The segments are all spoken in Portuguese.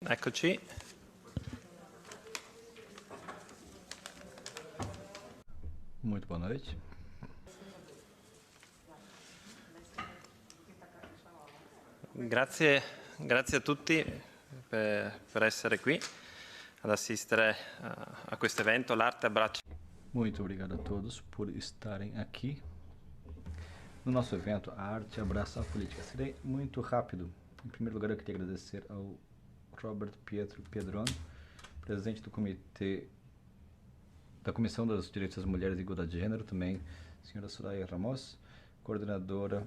Eccoci. Muito boa noite. Grazie a tutti per essere qui ad assistere a questo evento, l'arte abbraccia. Muito obrigado a todos por estarem aqui no nosso evento A Arte Abraça a Política. Serei muito rápido. Em primeiro lugar, eu queria agradecer ao Robert Pietro Pedrone, presidente do Comitê da Comissão dos Direitos das Mulheres e Igualdade de Gênero, também a senhora Soraya Ramos, coordenadora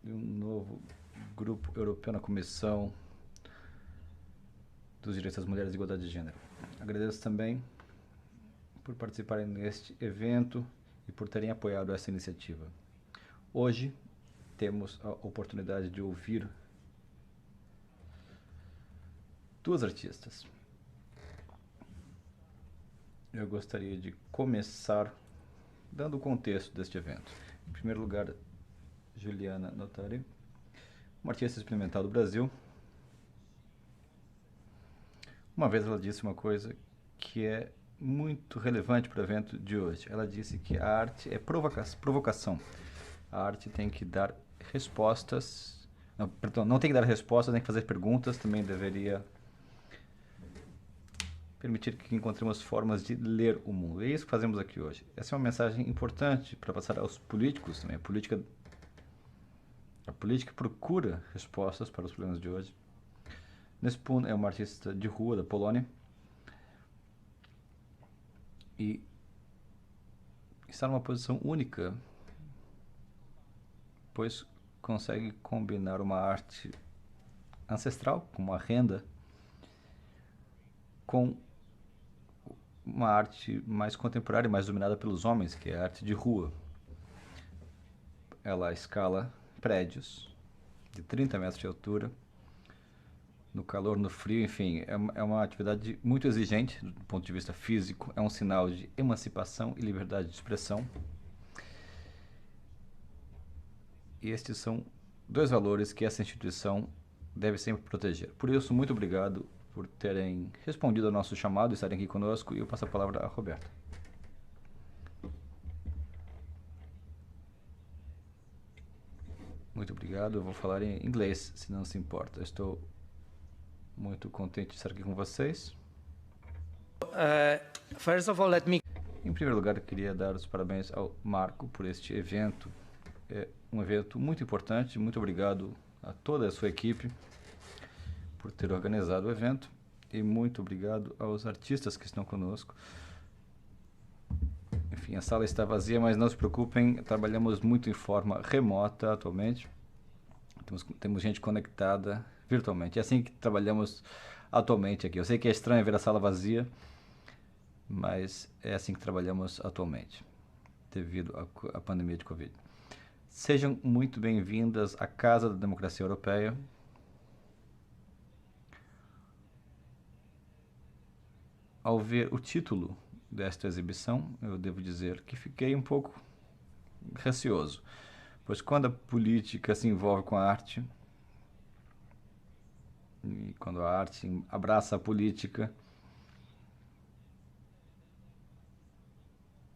de um novo grupo europeu na Comissão dos Direitos das Mulheres e Igualdade de Gênero. Agradeço também por participarem neste evento e por terem apoiado essa iniciativa. Hoje temos a oportunidade de ouvir duas artistas. Eu gostaria de começar dando o contexto deste evento. Em primeiro lugar, Juliana Notari, uma artista experimental do Brasil. Uma vez ela disse uma coisa que é muito relevante para o evento de hoje. Ela disse que a arte é provocação. A arte tem que dar respostas. Não tem que dar respostas, tem que fazer perguntas. Também deveria permitir que encontremos formas de ler o mundo. É isso que fazemos aqui hoje. Essa é uma mensagem importante para passar aos políticos também. A política procura respostas para os problemas de hoje. Nespun é uma artista de rua da Polônia e está numa posição única, pois consegue combinar uma arte ancestral, como a renda, com uma arte mais contemporânea, mais dominada pelos homens, que é a arte de rua. Ela escala prédios de 30 metros de altura, no calor, no frio, enfim, é uma atividade muito exigente do ponto de vista físico, é um sinal de emancipação e liberdade de expressão. E estes são dois valores que essa instituição deve sempre proteger. Por isso, muito obrigado por terem respondido ao nosso chamado e estarem aqui conosco, e eu passo a palavra a Roberta. Muito obrigado, eu vou falar em inglês, se não se importa. Eu estou muito contente de estar aqui com vocês. First of all, let me... Em primeiro lugar, eu queria dar os parabéns ao Marco por este evento. É um evento muito importante. Muito obrigado a toda a sua equipe por ter organizado o evento. E muito obrigado aos artistas que estão conosco. Enfim, a sala está vazia, mas não se preocupem, trabalhamos muito em forma remota atualmente. Temos gente conectada virtualmente. É assim que trabalhamos atualmente aqui. Eu sei que é estranho ver a sala vazia, mas é assim que trabalhamos atualmente, devido à pandemia de Covid. Sejam muito bem-vindas à Casa da Democracia Europeia. Ao ver o título desta exibição, eu devo dizer que fiquei um pouco receoso, pois quando a política se envolve com a arte, e quando a arte abraça a política,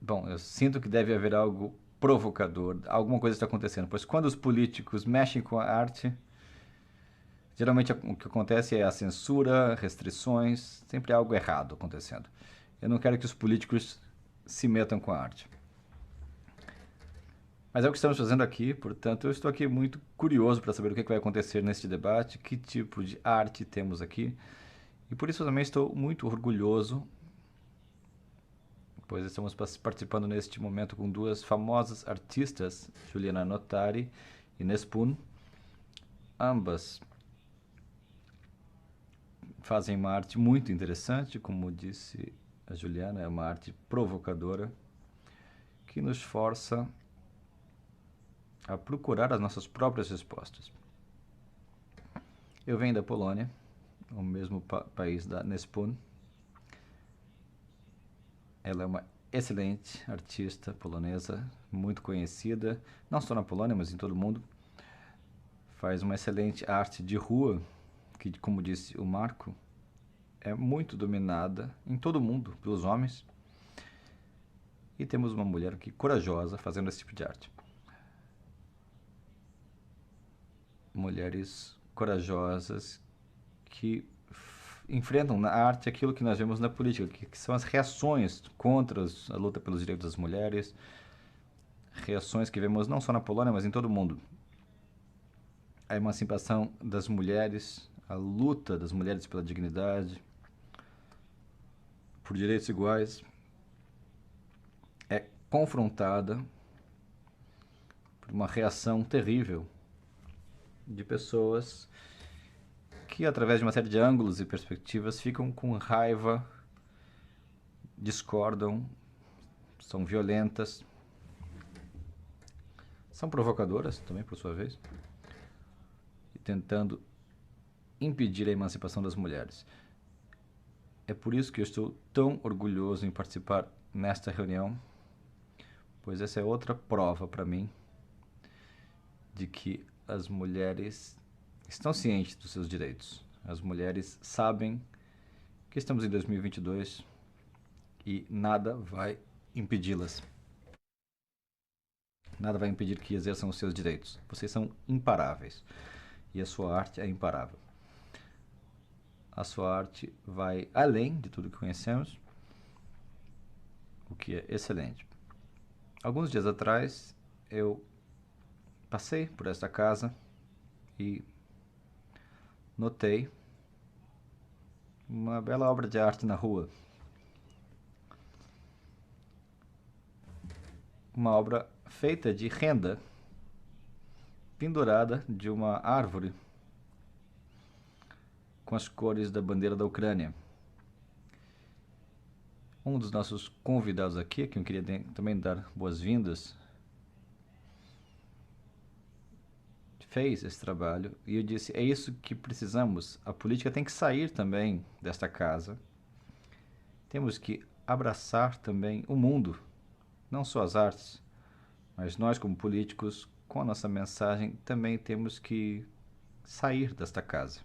bom, eu sinto que deve haver algo provocador, alguma coisa está acontecendo, pois quando os políticos mexem com a arte, geralmente o que acontece é a censura, restrições, sempre há algo errado acontecendo. Eu não quero que os políticos se metam com a arte. Mas é o que estamos fazendo aqui, portanto, eu estou aqui muito curioso para saber o que vai acontecer neste debate, que tipo de arte temos aqui. E por isso eu também estou muito orgulhoso, pois estamos participando neste momento com duas famosas artistas, Juliana Notari e Nespun. Ambas fazem uma arte muito interessante, como disse a Juliana, é uma arte provocadora, que nos força a procurar as nossas próprias respostas. Eu venho da Polônia, o mesmo país da Nespun. Ela é uma excelente artista polonesa, muito conhecida, não só na Polônia, mas em todo o mundo. Faz uma excelente arte de rua, que, como disse o Marco, é muito dominada em todo o mundo pelos homens. E temos uma mulher aqui corajosa fazendo esse tipo de arte. Mulheres corajosas que enfrentam na arte aquilo que nós vemos na política, que são as reações contra a luta pelos direitos das mulheres, reações que vemos não só na Polônia, mas em todo o mundo. A emancipação das mulheres, a luta das mulheres pela dignidade, por direitos iguais, é confrontada por uma reação terrível de pessoas que, através de uma série de ângulos e perspectivas, ficam com raiva, discordam, são violentas, são provocadoras também, por sua vez, e tentando impedir a emancipação das mulheres. É por isso que eu estou tão orgulhoso em participar nesta reunião, pois essa é outra prova para mim de que as mulheres estão cientes dos seus direitos. As mulheres sabem que estamos em 2022 e nada vai impedi-las. Nada vai impedir que exerçam os seus direitos. Vocês são imparáveis e a sua arte é imparável. A sua arte vai além de tudo que conhecemos, o que é excelente. Alguns dias atrás, eu passei por esta casa e notei uma bela obra de arte na rua. Uma obra feita de renda pendurada de uma árvore com as cores da bandeira da Ucrânia. Um dos nossos convidados aqui, que eu queria também dar boas-vindas, fez esse trabalho e eu disse, é isso que precisamos. A política tem que sair também desta casa. Temos que abraçar também o mundo, não só as artes, mas nós como políticos, com a nossa mensagem, também temos que sair desta casa.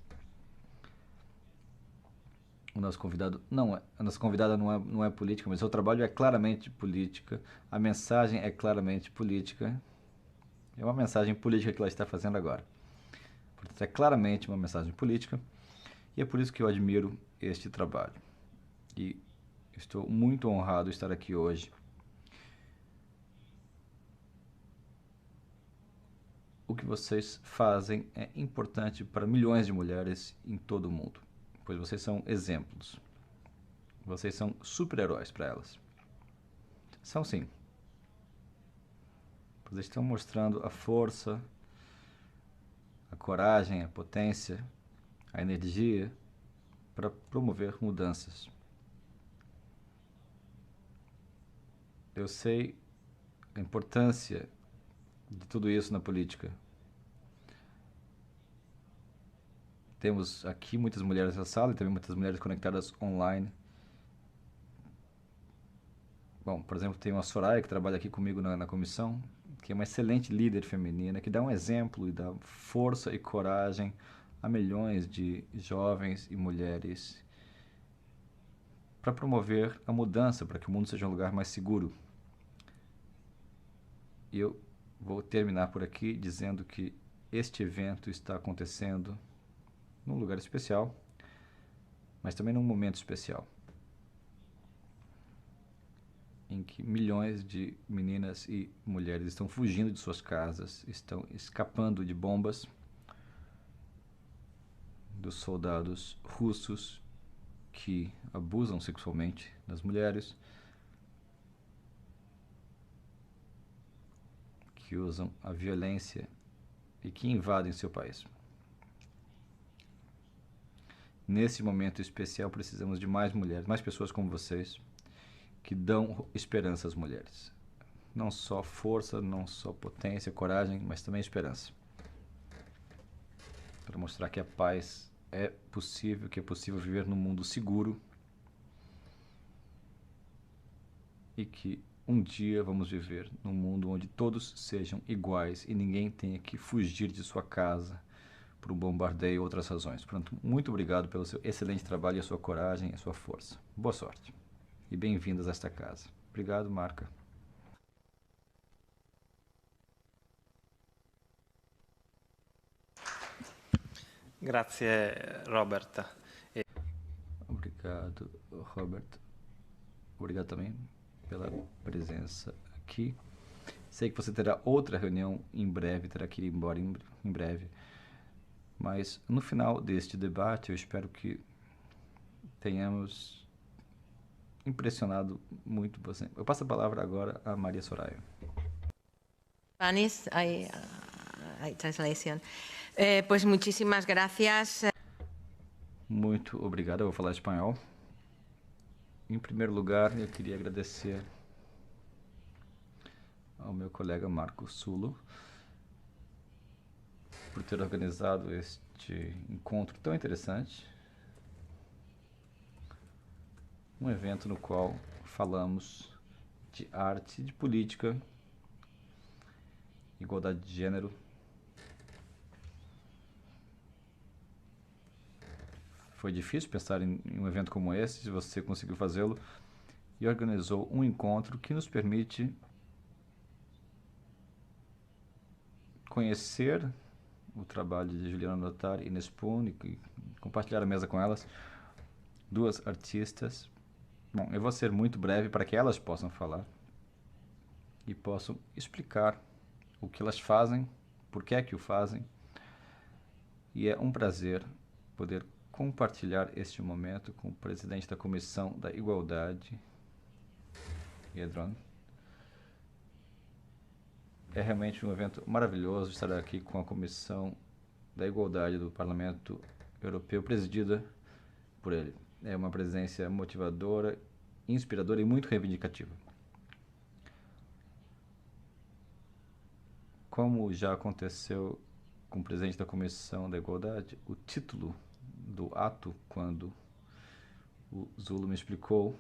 A nossa convidada não é política, mas o seu trabalho é claramente política, a mensagem é claramente política. É uma mensagem política que ela está fazendo agora. Portanto, é claramente uma mensagem política e é por isso que eu admiro este trabalho. E estou muito honrado de estar aqui hoje. O que vocês fazem é importante para milhões de mulheres em todo o mundo, pois vocês são exemplos. Vocês são super-heróis para elas. São sim. Vocês estão mostrando a força, a coragem, a potência, a energia para promover mudanças. Eu sei a importância de tudo isso na política. Temos aqui muitas mulheres na sala e também muitas mulheres conectadas online. Bom, por exemplo, tem uma Soraya que trabalha aqui comigo na comissão, que é uma excelente líder feminina, que dá um exemplo e dá força e coragem a milhões de jovens e mulheres para promover a mudança, para que o mundo seja um lugar mais seguro. E eu vou terminar por aqui dizendo que este evento está acontecendo num lugar especial, mas também num momento especial, em que milhões de meninas e mulheres estão fugindo de suas casas, estão escapando de bombas dos soldados russos que abusam sexualmente das mulheres, que usam a violência e que invadem seu país. Nesse momento especial precisamos de mais mulheres, mais pessoas como vocês, que dão esperança às mulheres. Não só força, não só potência, coragem, mas também esperança. Para mostrar que a paz é possível, que é possível viver num mundo seguro e que um dia vamos viver num mundo onde todos sejam iguais e ninguém tenha que fugir de sua casa por um bombardeio ou outras razões. Portanto, muito obrigado pelo seu excelente trabalho, a sua coragem e a sua força. Boa sorte. E bem-vindas a esta casa. Obrigado, Marca. Grazie Robert. Obrigado, Robert. Obrigado também pela presença aqui. Sei que você terá outra reunião em breve, terá que ir embora em breve. Mas no final deste debate, eu espero que tenhamos impressionado muito você. Eu passo a palavra agora a Maria Soraya. Spanish, hay translation. Pues muchísimas gracias. Muito obrigado, eu vou falar espanhol. Em primeiro lugar, eu queria agradecer ao meu colega Marco Sulo por ter organizado este encontro tão interessante. Um evento no qual falamos de arte, de política, igualdade de gênero. Foi difícil pensar em um evento como esse, você conseguiu fazê-lo e organizou um encontro que nos permite conhecer o trabalho de Juliana Notari e Inês Poon e compartilhar a mesa com elas, duas artistas. Bom, eu vou ser muito breve para que elas possam falar e possam explicar o que elas fazem, por que é que o fazem, e é um prazer poder compartilhar este momento com o presidente da Comissão da Igualdade, Edron. É realmente um evento maravilhoso estar aqui com a Comissão da Igualdade do Parlamento Europeu, presidida por ele. É uma presença motivadora, inspiradora e muito reivindicativa. Como já aconteceu com o presidente da Comissão da Igualdade, o título do ato, quando o Zulo me explicou,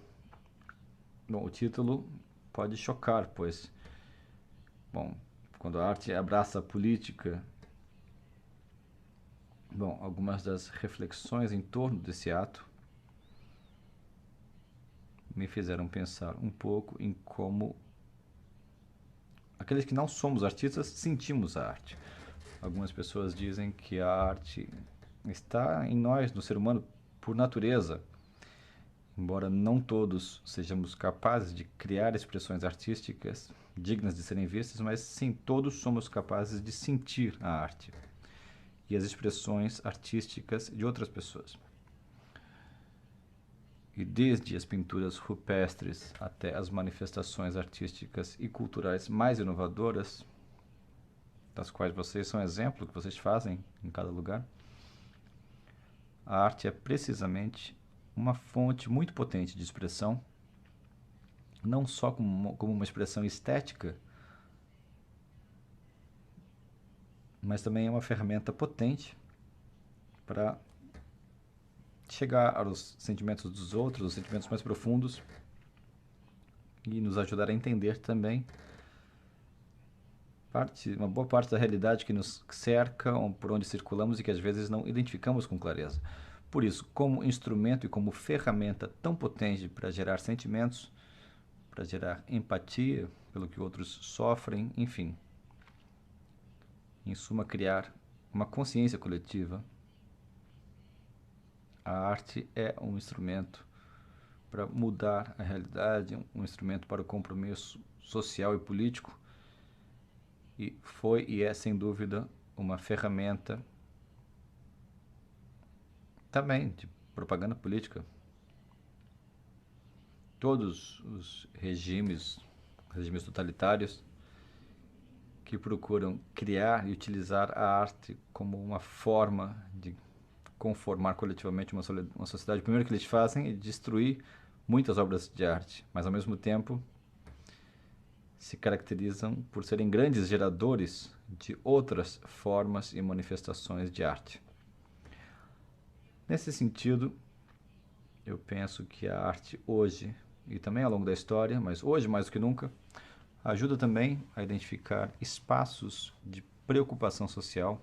bom, o título pode chocar, pois, bom, quando a arte abraça a política, bom, algumas das reflexões em torno desse ato me fizeram pensar um pouco em como aqueles que não somos artistas sentimos a arte. Algumas pessoas dizem que a arte está em nós, no ser humano, por natureza. Embora não todos sejamos capazes de criar expressões artísticas dignas de serem vistas, mas sim, todos somos capazes de sentir a arte e as expressões artísticas de outras pessoas. E desde as pinturas rupestres até as manifestações artísticas e culturais mais inovadoras, das quais vocês são exemplo, que vocês fazem em cada lugar, a arte é precisamente uma fonte muito potente de expressão, não só como uma expressão estética, mas também é uma ferramenta potente para chegar aos sentimentos dos outros, os sentimentos mais profundos, e nos ajudar a entender também uma boa parte da realidade que nos cerca, por onde circulamos e que às vezes não identificamos com clareza. Por isso, como instrumento e como ferramenta tão potente para gerar sentimentos, para gerar empatia pelo que outros sofrem, enfim, em suma, criar uma consciência coletiva, a arte é um instrumento para mudar a realidade, um instrumento para o compromisso social e político, e foi e é, sem dúvida, uma ferramenta também de propaganda política. Todos os regimes totalitários que procuram criar e utilizar a arte como uma forma de conformar coletivamente uma sociedade, o primeiro que eles fazem é destruir muitas obras de arte, mas ao mesmo tempo se caracterizam por serem grandes geradores de outras formas e manifestações de arte. Nesse sentido, eu penso que a arte hoje, e também ao longo da história, mas hoje mais do que nunca, ajuda também a identificar espaços de preocupação social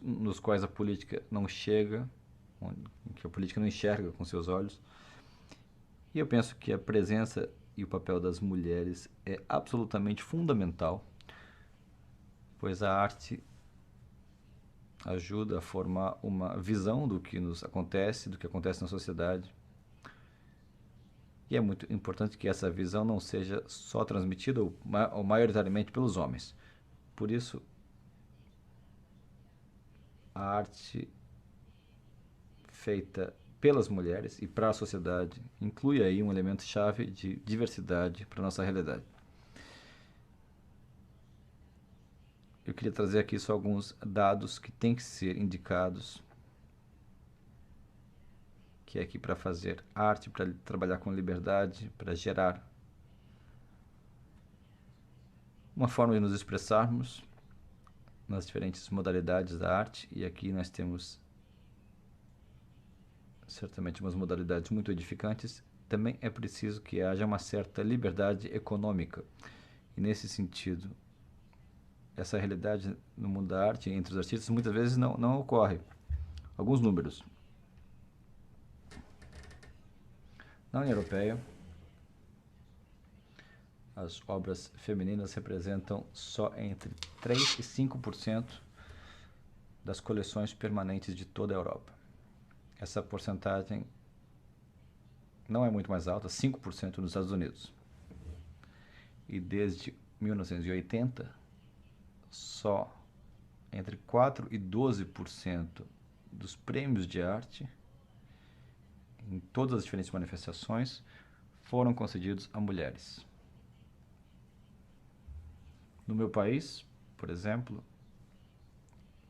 nos quais a política não chega, que a política não enxerga com seus olhos. E eu penso que a presença e o papel das mulheres é absolutamente fundamental, pois a arte ajuda a formar uma visão do que nos acontece, do que acontece na sociedade. E é muito importante que essa visão não seja só transmitida ou maioritariamente pelos homens. Por isso, a arte feita pelas mulheres e para a sociedade inclui aí um elemento chave de diversidade para a nossa realidade. Eu queria trazer aqui só alguns dados que têm que ser indicados, que é aqui para fazer arte, para trabalhar com liberdade, para gerar uma forma de nos expressarmos nas diferentes modalidades da arte. E aqui nós temos certamente umas modalidades muito edificantes. Também é preciso que haja uma certa liberdade econômica. E nesse sentido, essa realidade no mundo da arte entre os artistas muitas vezes não ocorre. Alguns números. Na União Europeia, as obras femininas representam só entre 3 e 5% das coleções permanentes de toda a Europa. Essa porcentagem não é muito mais alta, 5% nos Estados Unidos. E desde 1980, só entre 4 e 12% dos prêmios de arte, em todas as diferentes manifestações, foram concedidos a mulheres. No meu país, por exemplo,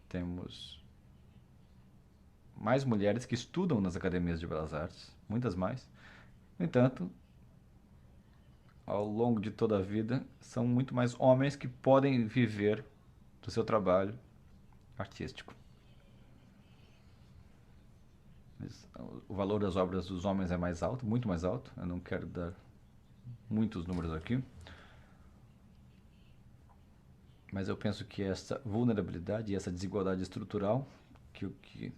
temos mais mulheres que estudam nas academias de belas artes, muitas mais. No entanto, ao longo de toda a vida, são muito mais homens que podem viver do seu trabalho artístico. O valor das obras dos homens é mais alto, muito mais alto. Eu não quero dar muitos números aqui, mas eu penso que essa vulnerabilidade e essa desigualdade estrutural que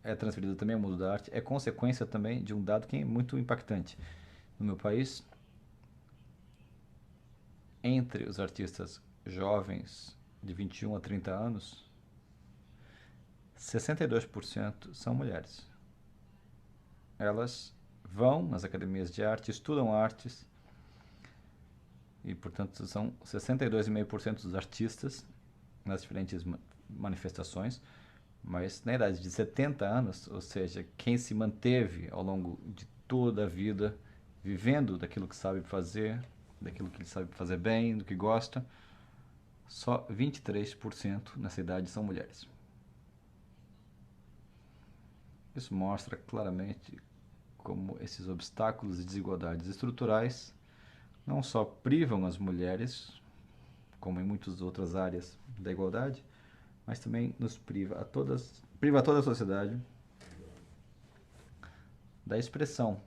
é transferida também ao mundo da arte é consequência também de um dado que é muito impactante. No meu país, entre os artistas jovens de 21 a 30 anos, 62% são mulheres. Elas vão nas academias de arte, estudam artes, e, portanto, são 62,5% dos artistas nas diferentes manifestações, mas na idade de 70 anos, ou seja, quem se manteve ao longo de toda a vida vivendo daquilo que sabe fazer, daquilo que ele sabe fazer bem, do que gosta, só 23% nessa idade são mulheres. Isso mostra claramente como esses obstáculos e desigualdades estruturais não só privam as mulheres, como em muitas outras áreas da igualdade, mas também nos priva toda a sociedade da expressão,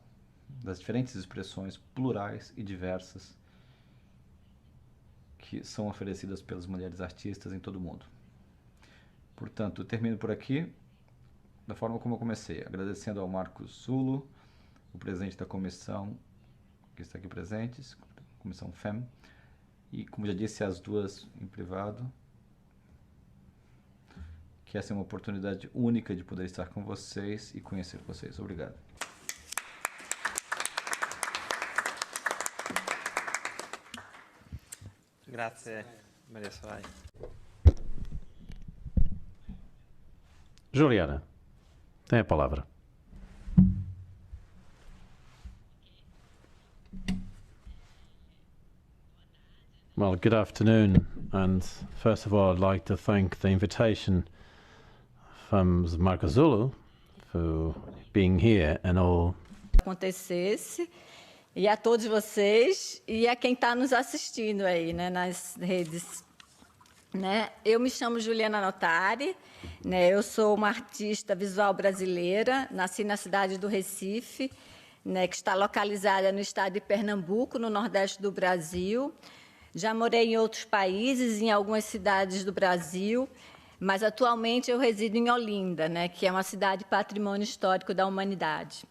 das diferentes expressões plurais e diversas que são oferecidas pelas mulheres artistas em todo o mundo. Portanto, eu termino por aqui da forma como eu comecei, agradecendo ao Marcos Zulo, o presidente da comissão que está aqui presentes, comissão FEM, e, como já disse, as duas em privado, que essa é uma oportunidade única de poder estar com vocês e conhecer vocês. Obrigado. Grazie, Maria Soraya. Juliana, tem a palavra. Well, good afternoon, and first of all, I'd like to thank the invitation from Marcos Zulo for being here and all. Acontecesse, e a todos vocês e a quem está nos assistindo aí, né, nas redes. Né? Eu me chamo Juliana Notari, né, eu sou uma artista visual brasileira, nasci na cidade do Recife, né, que está localizada no estado de Pernambuco, no nordeste do Brasil. Já morei em outros países, em algumas cidades do Brasil, mas atualmente eu resido em Olinda, né, que é uma cidade patrimônio histórico da humanidade.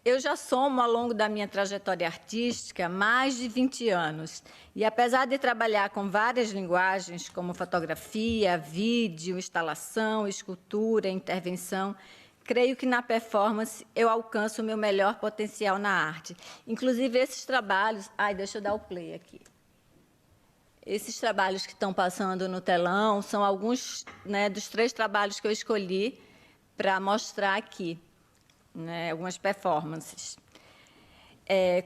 Eu já somo, ao longo da minha trajetória artística, mais de 20 anos. E, apesar de trabalhar com várias linguagens, como fotografia, vídeo, instalação, escultura, intervenção, creio que na performance eu alcanço o meu melhor potencial na arte. Inclusive, esses trabalhos... deixa eu dar o play aqui. Esses trabalhos que estão passando no telão são alguns, né, dos 3 trabalhos que eu escolhi para mostrar aqui. Né, algumas performances.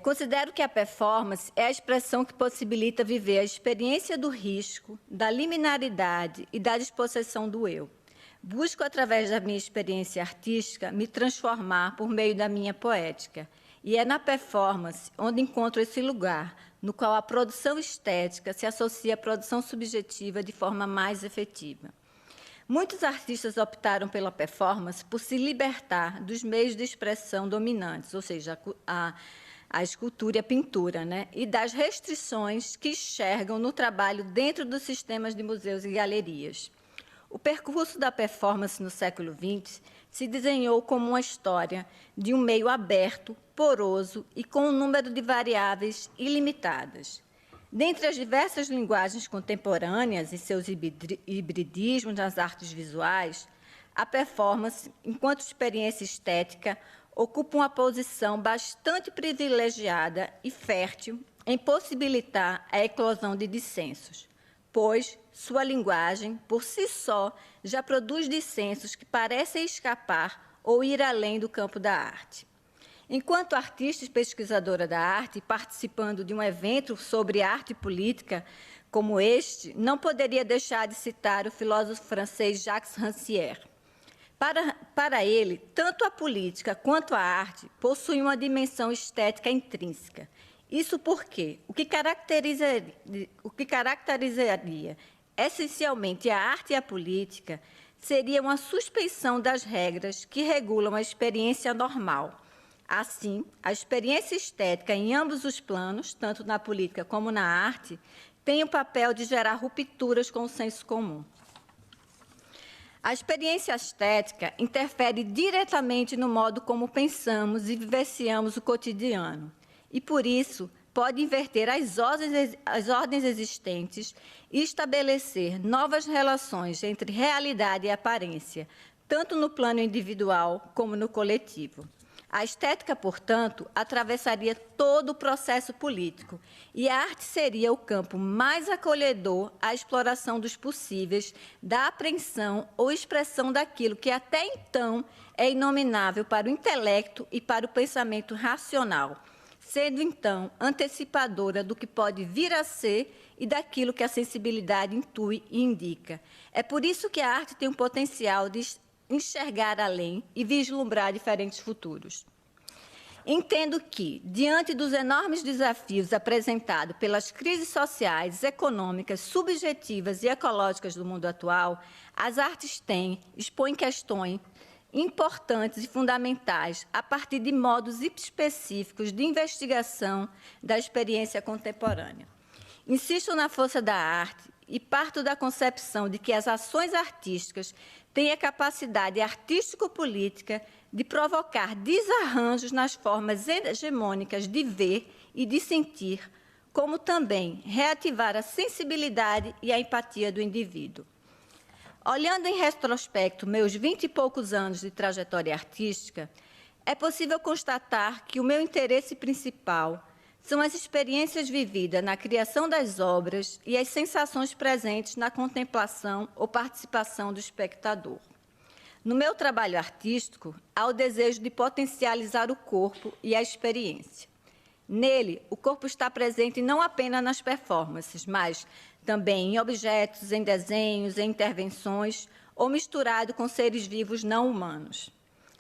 Considero que a performance é a expressão que possibilita viver a experiência do risco, da liminaridade e da dispossessão do eu. Busco, através da minha experiência artística, me transformar por meio da minha poética. E é na performance onde encontro esse lugar, no qual a produção estética se associa à produção subjetiva de forma mais efetiva. Muitos artistas optaram pela performance por se libertar dos meios de expressão dominantes, ou seja, a escultura e a pintura, né? E das restrições que enxergam no trabalho dentro dos sistemas de museus e galerias. O percurso da performance no século XX se desenhou como uma história de um meio aberto, poroso e com um número de variáveis ilimitadas. Dentre as diversas linguagens contemporâneas e seus hibridismos nas artes visuais, a performance, enquanto experiência estética, ocupa uma posição bastante privilegiada e fértil em possibilitar a eclosão de dissensos, pois sua linguagem, por si só, já produz dissensos que parecem escapar ou ir além do campo da arte. Enquanto artista e pesquisadora da arte, participando de um evento sobre arte política como este, não poderia deixar de citar o filósofo francês Jacques Rancière. Para ele, tanto a política quanto a arte possuem uma dimensão estética intrínseca. Isso porque o que caracterizaria essencialmente a arte e a política seria uma suspeição das regras que regulam a experiência normal. Assim, a experiência estética em ambos os planos, tanto na política como na arte, tem o papel de gerar rupturas com o senso comum. A experiência estética interfere diretamente no modo como pensamos e vivenciamos o cotidiano, e, por isso, pode inverter as ordens existentes e estabelecer novas relações entre realidade e aparência, tanto no plano individual como no coletivo. A estética, portanto, atravessaria todo o processo político e a arte seria o campo mais acolhedor à exploração dos possíveis, da apreensão ou expressão daquilo que até então é inominável para o intelecto e para o pensamento racional, sendo, então, antecipadora do que pode vir a ser e daquilo que a sensibilidade intui e indica. É por isso que a arte tem um potencial de enxergar além e vislumbrar diferentes futuros. Entendo que, diante dos enormes desafios apresentados pelas crises sociais, econômicas, subjetivas e ecológicas do mundo atual, as artes expõem questões importantes e fundamentais a partir de modos específicos de investigação da experiência contemporânea. Insisto na força da arte e parto da concepção de que as ações artísticas têm a capacidade artístico-política de provocar desarranjos nas formas hegemônicas de ver e de sentir, como também reativar a sensibilidade e a empatia do indivíduo. Olhando em retrospecto meus 20 e poucos anos de trajetória artística, é possível constatar que o meu interesse principal são as experiências vividas na criação das obras e as sensações presentes na contemplação ou participação do espectador. No meu trabalho artístico, há o desejo de potencializar o corpo e a experiência. Nele, o corpo está presente não apenas nas performances, mas também em objetos, em desenhos, em intervenções, ou misturado com seres vivos não humanos.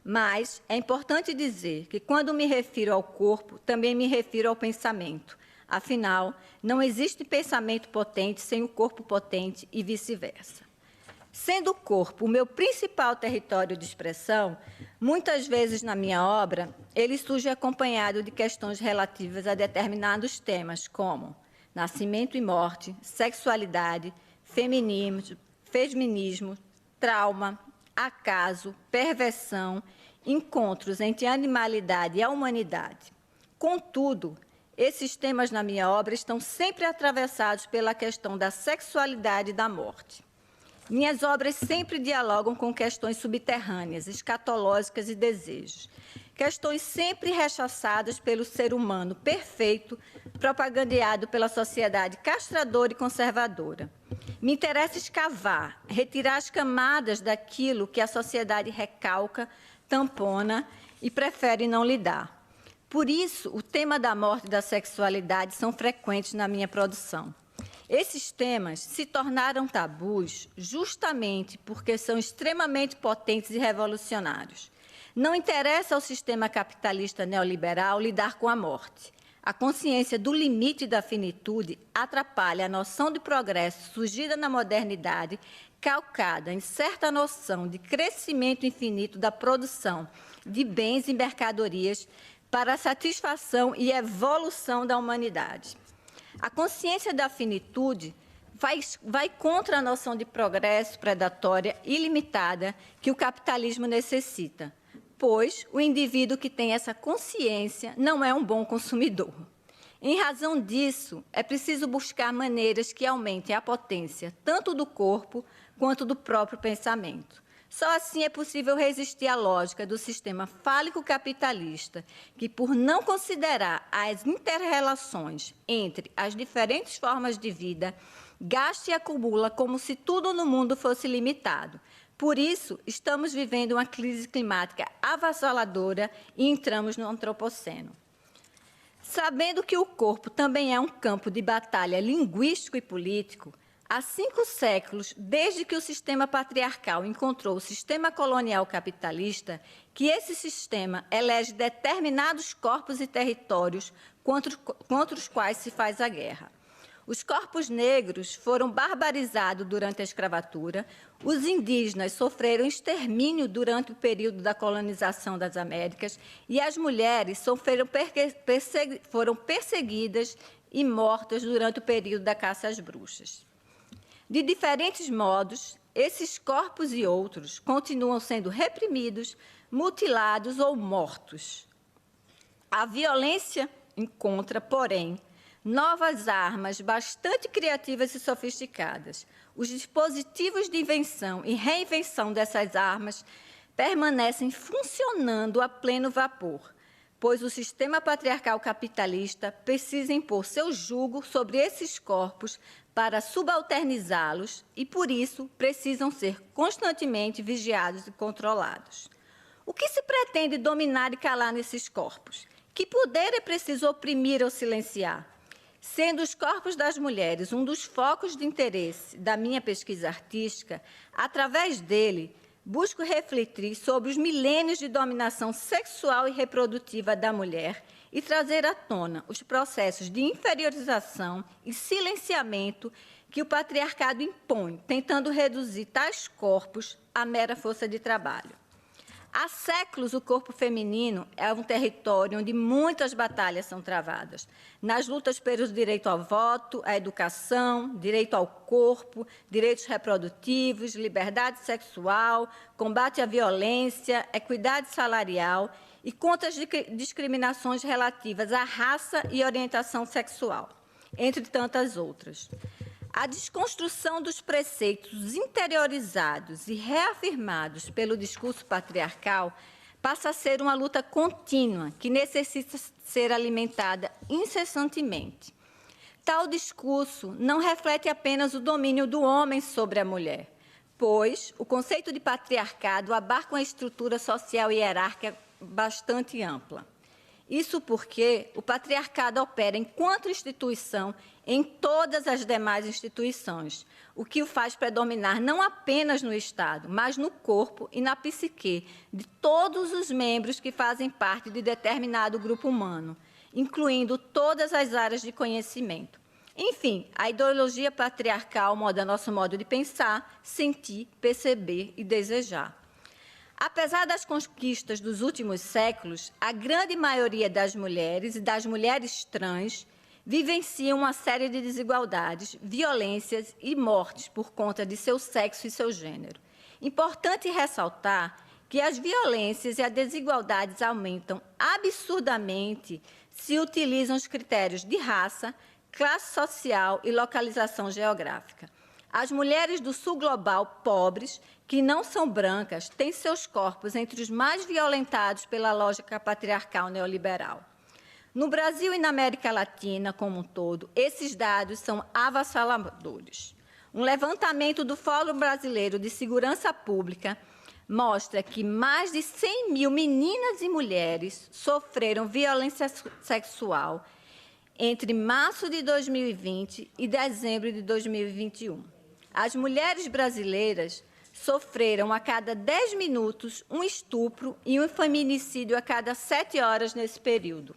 Mas é importante dizer que, quando me refiro ao corpo, também me refiro ao pensamento. Afinal, não existe pensamento potente sem o corpo potente e vice-versa. Sendo o corpo o meu principal território de expressão, muitas vezes na minha obra, ele surge acompanhado de questões relativas a determinados temas, como nascimento e morte, sexualidade, feminismo, feminismo, trauma, acaso, perversão, encontros entre a animalidade e a humanidade. Contudo, esses temas na minha obra estão sempre atravessados pela questão da sexualidade e da morte. Minhas obras sempre dialogam com questões subterrâneas, escatológicas e desejos. Questões sempre rechaçadas pelo ser humano perfeito, propagandeado pela sociedade castradora e conservadora. Me interessa escavar, retirar as camadas daquilo que a sociedade recalca, tampona e prefere não lidar. Por isso, o tema da morte e da sexualidade são frequentes na minha produção. Esses temas se tornaram tabus justamente porque são extremamente potentes e revolucionários. Não interessa ao sistema capitalista neoliberal lidar com a morte. A consciência do limite e da finitude atrapalha a noção de progresso surgida na modernidade, calcada em certa noção de crescimento infinito da produção de bens e mercadorias para a satisfação e evolução da humanidade. A consciência da finitude vai contra a noção de progresso predatória ilimitada que o capitalismo necessita, pois o indivíduo que tem essa consciência não é um bom consumidor. Em razão disso, é preciso buscar maneiras que aumentem a potência tanto do corpo quanto do próprio pensamento. Só assim é possível resistir à lógica do sistema fálico capitalista, que, por não considerar as inter-relações entre as diferentes formas de vida, gasta e acumula como se tudo no mundo fosse limitado. Por isso, estamos vivendo uma crise climática avassaladora e entramos no antropoceno. Sabendo que o corpo também é um campo de batalha linguístico e político, há 5 séculos, desde que o sistema patriarcal encontrou o sistema colonial capitalista, que esse sistema elege determinados corpos e territórios contra os quais se faz a guerra. Os corpos negros foram barbarizados durante a escravatura, os indígenas sofreram extermínio durante o período da colonização das Américas e as mulheres foram perseguidas e mortas durante o período da caça às bruxas. De diferentes modos, esses corpos e outros continuam sendo reprimidos, mutilados ou mortos. A violência encontra, porém, novas armas bastante criativas e sofisticadas. Os dispositivos de invenção e reinvenção dessas armas permanecem funcionando a pleno vapor, pois o sistema patriarcal capitalista precisa impor seu jugo sobre esses corpos para subalternizá-los e, por isso, precisam ser constantemente vigiados e controlados. O que se pretende dominar e calar nesses corpos? Que poder é preciso oprimir ou silenciar? Sendo os corpos das mulheres um dos focos de interesse da minha pesquisa artística, através dele, busco refletir sobre os milênios de dominação sexual e reprodutiva da mulher e trazer à tona os processos de inferiorização e silenciamento que o patriarcado impõe, tentando reduzir tais corpos à mera força de trabalho. Há séculos, o corpo feminino é um território onde muitas batalhas são travadas. Nas lutas pelo direito ao voto, à educação, direito ao corpo, direitos reprodutivos, liberdade sexual, combate à violência, equidade salarial e contra as discriminações relativas à raça e orientação sexual, entre tantas outras. A desconstrução dos preceitos interiorizados e reafirmados pelo discurso patriarcal passa a ser uma luta contínua que necessita ser alimentada incessantemente. Tal discurso não reflete apenas o domínio do homem sobre a mulher, pois o conceito de patriarcado abarca uma estrutura social e hierárquica bastante ampla. Isso porque o patriarcado opera enquanto instituição em todas as demais instituições, o que o faz predominar não apenas no Estado, mas no corpo e na psique de todos os membros que fazem parte de determinado grupo humano, incluindo todas as áreas de conhecimento. Enfim, a ideologia patriarcal molda nosso modo de pensar, sentir, perceber e desejar. Apesar das conquistas dos últimos séculos, a grande maioria das mulheres e das mulheres trans vivenciam uma série de desigualdades, violências e mortes por conta de seu sexo e seu gênero. Importante ressaltar que as violências e as desigualdades aumentam absurdamente se utilizam os critérios de raça, classe social e localização geográfica. As mulheres do sul global pobres, que não são brancas, têm seus corpos entre os mais violentados pela lógica patriarcal neoliberal. No Brasil e na América Latina como um todo, esses dados são avassaladores. Um levantamento do Fórum Brasileiro de Segurança Pública mostra que mais de 100 mil meninas e mulheres sofreram violência sexual entre março de 2020 e dezembro de 2021. As mulheres brasileiras sofreram a cada 10 minutos um estupro e um feminicídio a cada 7 horas nesse período.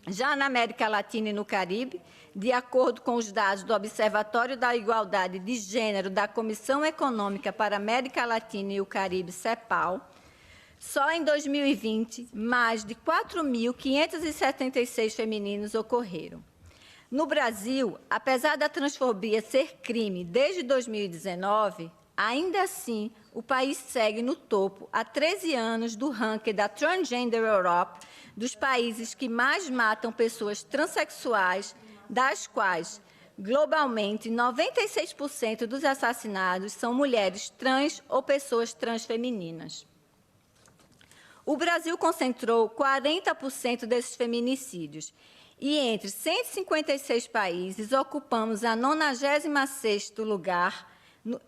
Já na América Latina e no Caribe, de acordo com os dados do Observatório da Igualdade de Gênero da Comissão Econômica para a América Latina e o Caribe, CEPAL, só em 2020, mais de 4.576 femininos ocorreram. No Brasil, apesar da transfobia ser crime desde 2019, ainda assim, o país segue no topo há 13 anos do ranking da Transgender Europe, dos países que mais matam pessoas transexuais, das quais, globalmente, 96% dos assassinados são mulheres trans ou pessoas transfemininas. O Brasil concentrou 40% desses feminicídios e, entre 156 países, ocupamos a 96º lugar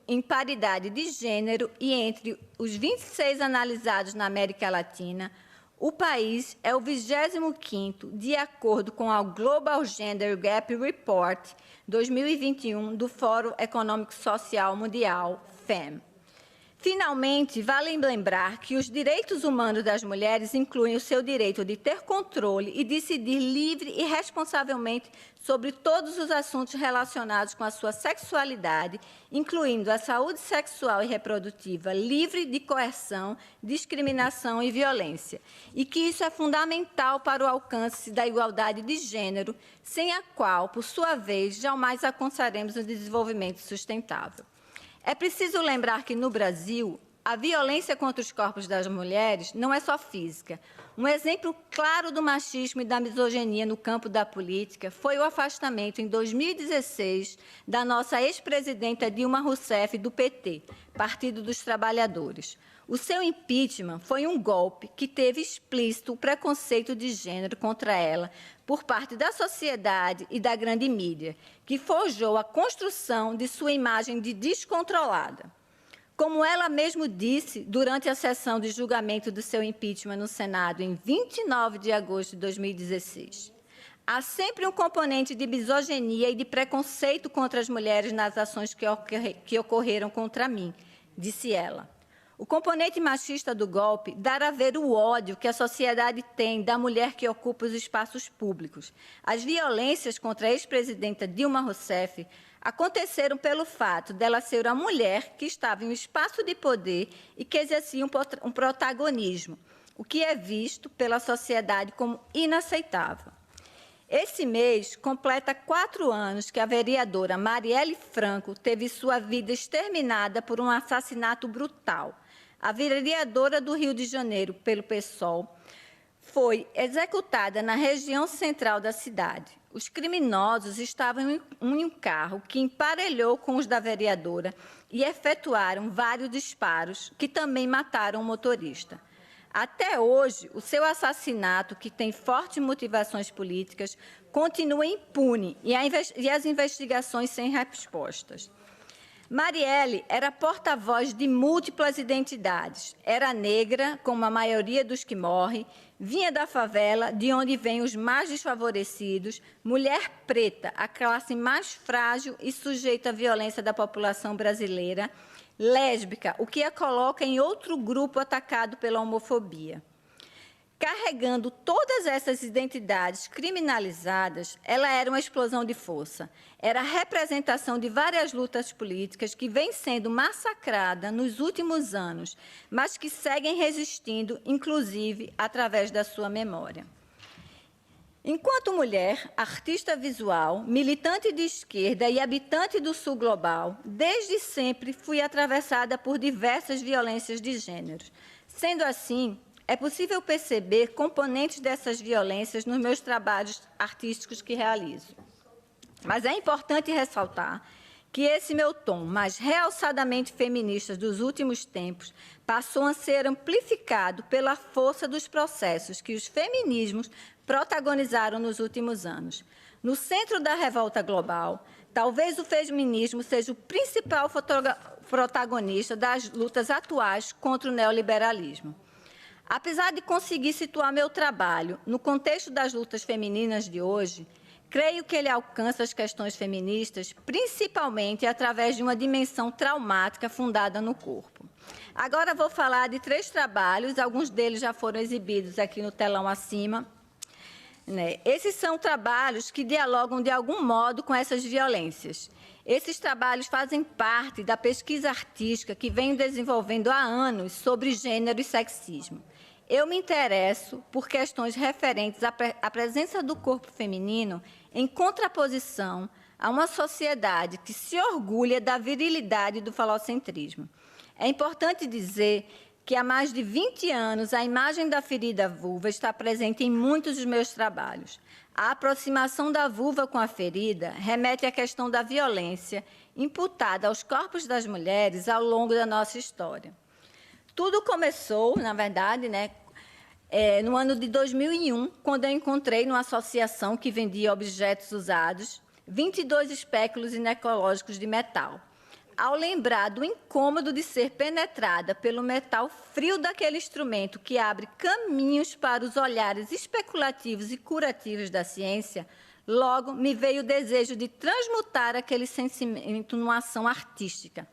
em paridade de gênero e, entre os 26 analisados na América Latina, o país é o 25º, de acordo com a Global Gender Gap Report 2021 do Fórum Econômico Social Mundial, FEM. Finalmente, vale lembrar que os direitos humanos das mulheres incluem o seu direito de ter controle e decidir livre e responsavelmente sobre todos os assuntos relacionados com a sua sexualidade, incluindo a saúde sexual e reprodutiva, livre de coerção, discriminação e violência, e que isso é fundamental para o alcance da igualdade de gênero, sem a qual, por sua vez, jamais alcançaremos o desenvolvimento sustentável. É preciso lembrar que, no Brasil, a violência contra os corpos das mulheres não é só física. Um exemplo claro do machismo e da misoginia no campo da política foi o afastamento, em 2016, da nossa ex-presidenta Dilma Rousseff, do PT, Partido dos Trabalhadores. O seu impeachment foi um golpe que teve explícito o preconceito de gênero contra ela por parte da sociedade e da grande mídia, que forjou a construção de sua imagem de descontrolada. Como ela mesma disse durante a sessão de julgamento do seu impeachment no Senado, em 29 de agosto de 2016, há sempre um componente de misoginia e de preconceito contra as mulheres nas ações que ocorreram contra mim, disse ela. O componente machista do golpe dará a ver o ódio que a sociedade tem da mulher que ocupa os espaços públicos. As violências contra a ex-presidenta Dilma Rousseff aconteceram pelo fato dela ser a mulher que estava em um espaço de poder e que exercia um protagonismo, o que é visto pela sociedade como inaceitável. Esse mês completa 4 anos que a vereadora Marielle Franco teve sua vida exterminada por um assassinato brutal. A vereadora do Rio de Janeiro, pelo PSOL, foi executada na região central da cidade. Os criminosos estavam em um carro que emparelhou com os da vereadora e efetuaram vários disparos que também mataram o motorista. Até hoje, o seu assassinato, que tem fortes motivações políticas, continua impune e as investigações sem respostas. Marielle era porta-voz de múltiplas identidades. Era negra, como a maioria dos que morrem, vinha da favela, de onde vêm os mais desfavorecidos, mulher preta, a classe mais frágil e sujeita à violência da população brasileira, lésbica, o que a coloca em outro grupo atacado pela homofobia. Carregando todas essas identidades criminalizadas, ela era uma explosão de força. Era a representação de várias lutas políticas que vêm sendo massacradas nos últimos anos, mas que seguem resistindo, inclusive, através da sua memória. Enquanto mulher, artista visual, militante de esquerda e habitante do Sul Global, desde sempre fui atravessada por diversas violências de gênero. Sendo assim, é possível perceber componentes dessas violências nos meus trabalhos artísticos que realizo. Mas é importante ressaltar que esse meu tom mais realçadamente feminista dos últimos tempos passou a ser amplificado pela força dos processos que os feminismos protagonizaram nos últimos anos. No centro da revolta global, talvez o feminismo seja o principal protagonista das lutas atuais contra o neoliberalismo. Apesar de conseguir situar meu trabalho no contexto das lutas femininas de hoje, creio que ele alcança as questões feministas principalmente através de uma dimensão traumática fundada no corpo. Agora vou falar de 3 trabalhos, alguns deles já foram exibidos aqui no telão acima. Esses são trabalhos que dialogam de algum modo com essas violências. Esses trabalhos fazem parte da pesquisa artística que venho desenvolvendo há anos sobre gênero e sexismo. Eu me interesso por questões referentes à presença do corpo feminino em contraposição a uma sociedade que se orgulha da virilidade do falocentrismo. É importante dizer que há mais de 20 anos a imagem da ferida vulva está presente em muitos dos meus trabalhos. A aproximação da vulva com a ferida remete à questão da violência imputada aos corpos das mulheres ao longo da nossa história. Tudo começou, na verdade, no ano de 2001, quando eu encontrei numa associação que vendia objetos usados 22 espéculos ginecológicos de metal. Ao lembrar do incômodo de ser penetrada pelo metal frio daquele instrumento que abre caminhos para os olhares especulativos e curativos da ciência, logo me veio o desejo de transmutar aquele sentimento numa ação artística.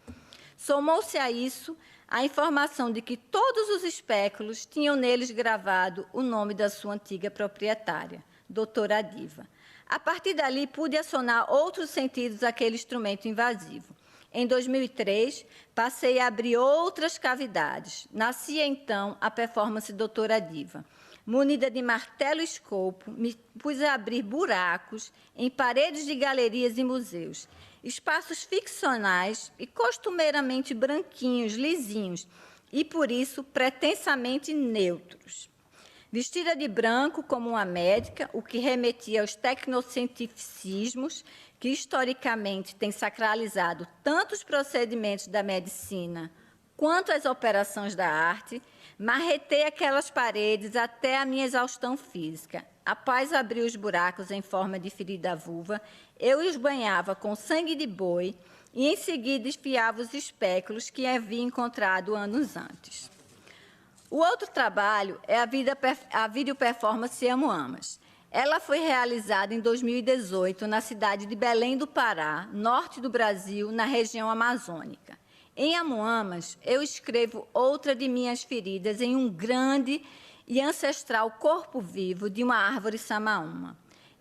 Somou-se a isso a informação de que todos os espéculos tinham neles gravado o nome da sua antiga proprietária, doutora Diva. A partir dali, pude acionar outros sentidos àquele instrumento invasivo. Em 2003, passei a abrir outras cavidades. Nascia, então, a performance Doutora Diva. Munida de martelo e escopo, me pus a abrir buracos em paredes de galerias e museus, espaços ficcionais e costumeiramente branquinhos, lisinhos, e, por isso, pretensamente neutros. Vestida de branco como uma médica, o que remetia aos tecnocientificismos que, historicamente, têm sacralizado tanto os procedimentos da medicina quanto as operações da arte, marretei aquelas paredes até a minha exaustão física. Após abrir os buracos em forma de ferida vulva, eu os banhava com sangue de boi e, em seguida, esfiava os espéculos que havia encontrado anos antes. O outro trabalho é a videoperformance Amo Amas. Ela foi realizada em 2018 na cidade de Belém do Pará, norte do Brasil, na região amazônica. Em Amo Amas, eu escrevo outra de minhas feridas em um grande e ancestral corpo vivo de uma árvore samaúma.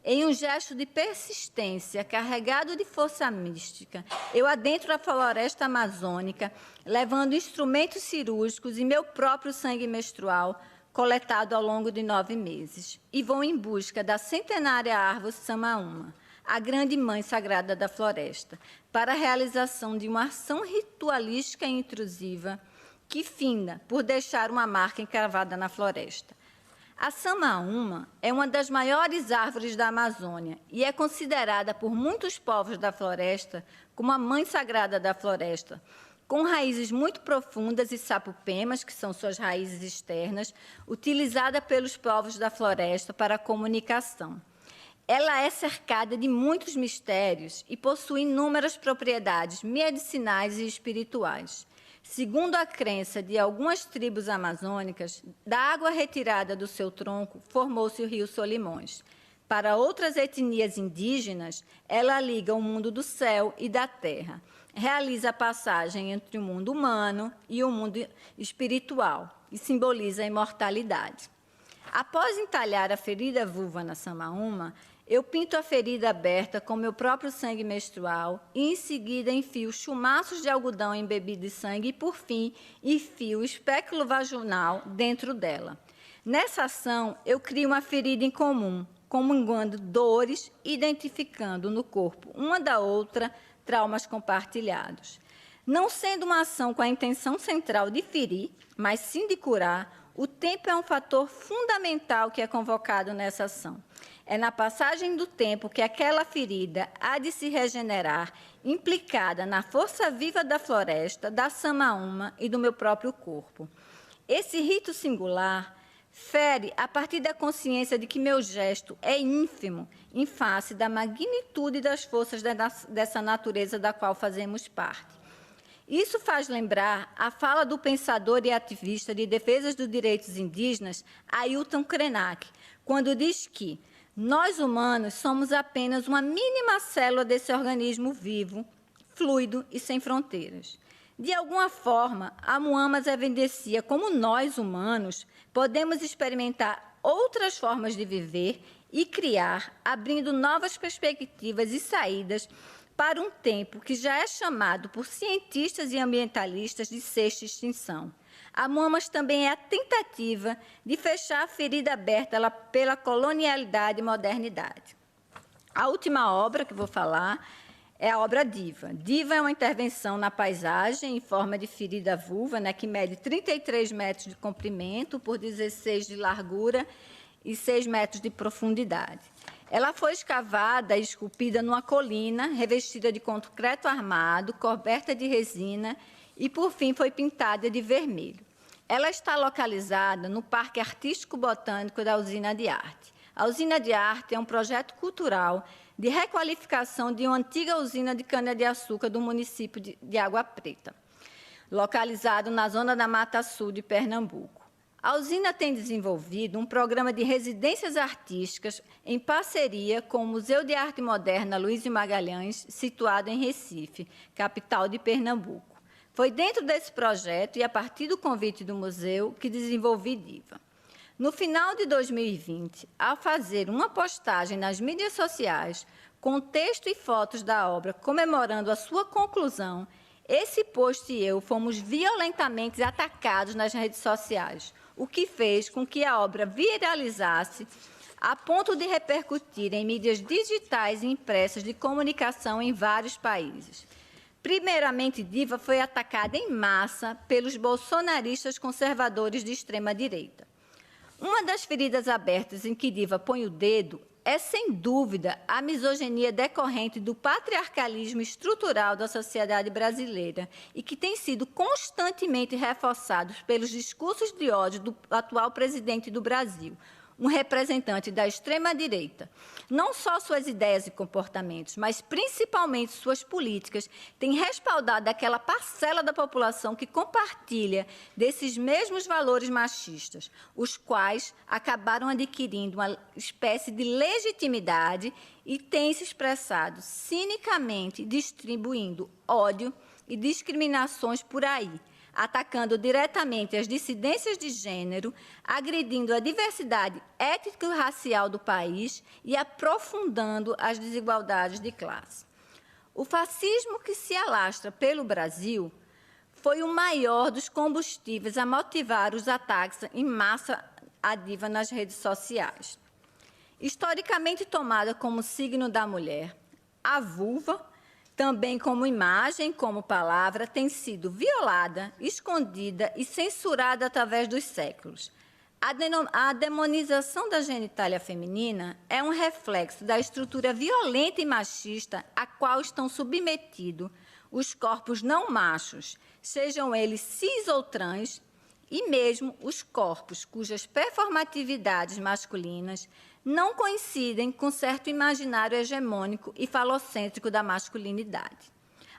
Em um gesto de persistência, carregado de força mística, eu adentro a floresta amazônica, levando instrumentos cirúrgicos e meu próprio sangue menstrual, coletado ao longo de 9 meses, e vou em busca da centenária árvore samaúma, a grande mãe sagrada da floresta, para a realização de uma ação ritualística e intrusiva que finda por deixar uma marca encravada na floresta. A samaúma é uma das maiores árvores da Amazônia e é considerada por muitos povos da floresta como a mãe sagrada da floresta, com raízes muito profundas e sapupemas, que são suas raízes externas, utilizada pelos povos da floresta para a comunicação. Ela é cercada de muitos mistérios e possui inúmeras propriedades medicinais e espirituais. Segundo a crença de algumas tribos amazônicas, da água retirada do seu tronco formou-se o rio Solimões. Para outras etnias indígenas, ela liga o mundo do céu e da terra, realiza a passagem entre o mundo humano e o mundo espiritual e simboliza a imortalidade. Após entalhar a ferida vulva na samaúma, eu pinto a ferida aberta com meu próprio sangue menstrual e, em seguida, enfio chumaços de algodão embebido de sangue e, por fim, enfio o espéculo vaginal dentro dela. Nessa ação, eu crio uma ferida em comum, comunhando dores, identificando no corpo uma da outra traumas compartilhados. Não sendo uma ação com a intenção central de ferir, mas sim de curar, o tempo é um fator fundamental que é convocado nessa ação. É na passagem do tempo que aquela ferida há de se regenerar, implicada na força viva da floresta, da Samaúma e do meu próprio corpo. Esse rito singular fere a partir da consciência de que meu gesto é ínfimo em face da magnitude das forças dessa natureza da qual fazemos parte. Isso faz lembrar a fala do pensador e ativista de defesa dos direitos indígenas, Ailton Krenak, quando diz que nós, humanos, somos apenas uma mínima célula desse organismo vivo, fluido e sem fronteiras. De alguma forma, a Muamas evidencia como nós, humanos, podemos experimentar outras formas de viver e criar, abrindo novas perspectivas e saídas para um tempo que já é chamado por cientistas e ambientalistas de sexta extinção. A Muamas também é a tentativa de fechar a ferida aberta pela colonialidade e modernidade. A última obra que vou falar é a obra Diva. Diva é uma intervenção na paisagem em forma de ferida vulva, né, que mede 33 metros de comprimento por 16 de largura e 6 metros de profundidade. Ela foi escavada e esculpida numa colina, revestida de concreto armado, coberta de resina e, por fim, foi pintada de vermelho. Ela está localizada no Parque Artístico Botânico da Usina de Arte. A Usina de Arte é um projeto cultural de requalificação de uma antiga usina de cana-de-açúcar do município de Água Preta, localizado na zona da Mata Sul de Pernambuco. A usina tem desenvolvido um programa de residências artísticas em parceria com o Museu de Arte Moderna Luiz de Magalhães, situado em Recife, capital de Pernambuco. Foi dentro desse projeto e a partir do convite do museu que desenvolvi Diva. No final de 2020, ao fazer uma postagem nas mídias sociais com texto e fotos da obra comemorando a sua conclusão, esse post e eu fomos violentamente atacados nas redes sociais, o que fez com que a obra viralizasse a ponto de repercutir em mídias digitais e impressas de comunicação em vários países. Primeiramente, Diva foi atacada em massa pelos bolsonaristas conservadores de extrema-direita. Uma das feridas abertas em que Diva põe o dedo é, sem dúvida, a misoginia decorrente do patriarcalismo estrutural da sociedade brasileira e que tem sido constantemente reforçado pelos discursos de ódio do atual presidente do Brasil, um representante da extrema-direita. Não só suas ideias e comportamentos, mas principalmente suas políticas têm respaldado aquela parcela da população que compartilha desses mesmos valores machistas, os quais acabaram adquirindo uma espécie de legitimidade e têm se expressado cinicamente, distribuindo ódio e discriminações por aí, atacando diretamente as dissidências de gênero, agredindo a diversidade étnico-racial do país e aprofundando as desigualdades de classe. O fascismo que se alastra pelo Brasil foi o maior dos combustíveis a motivar os ataques em massa à Diva nas redes sociais. Historicamente tomada como signo da mulher, a vulva, também como imagem, como palavra, tem sido violada, escondida e censurada através dos séculos. A demonização da genitália feminina é um reflexo da estrutura violenta e machista a qual estão submetidos os corpos não machos, sejam eles cis ou trans, e mesmo os corpos cujas performatividades masculinas não coincidem com certo imaginário hegemônico e falocêntrico da masculinidade.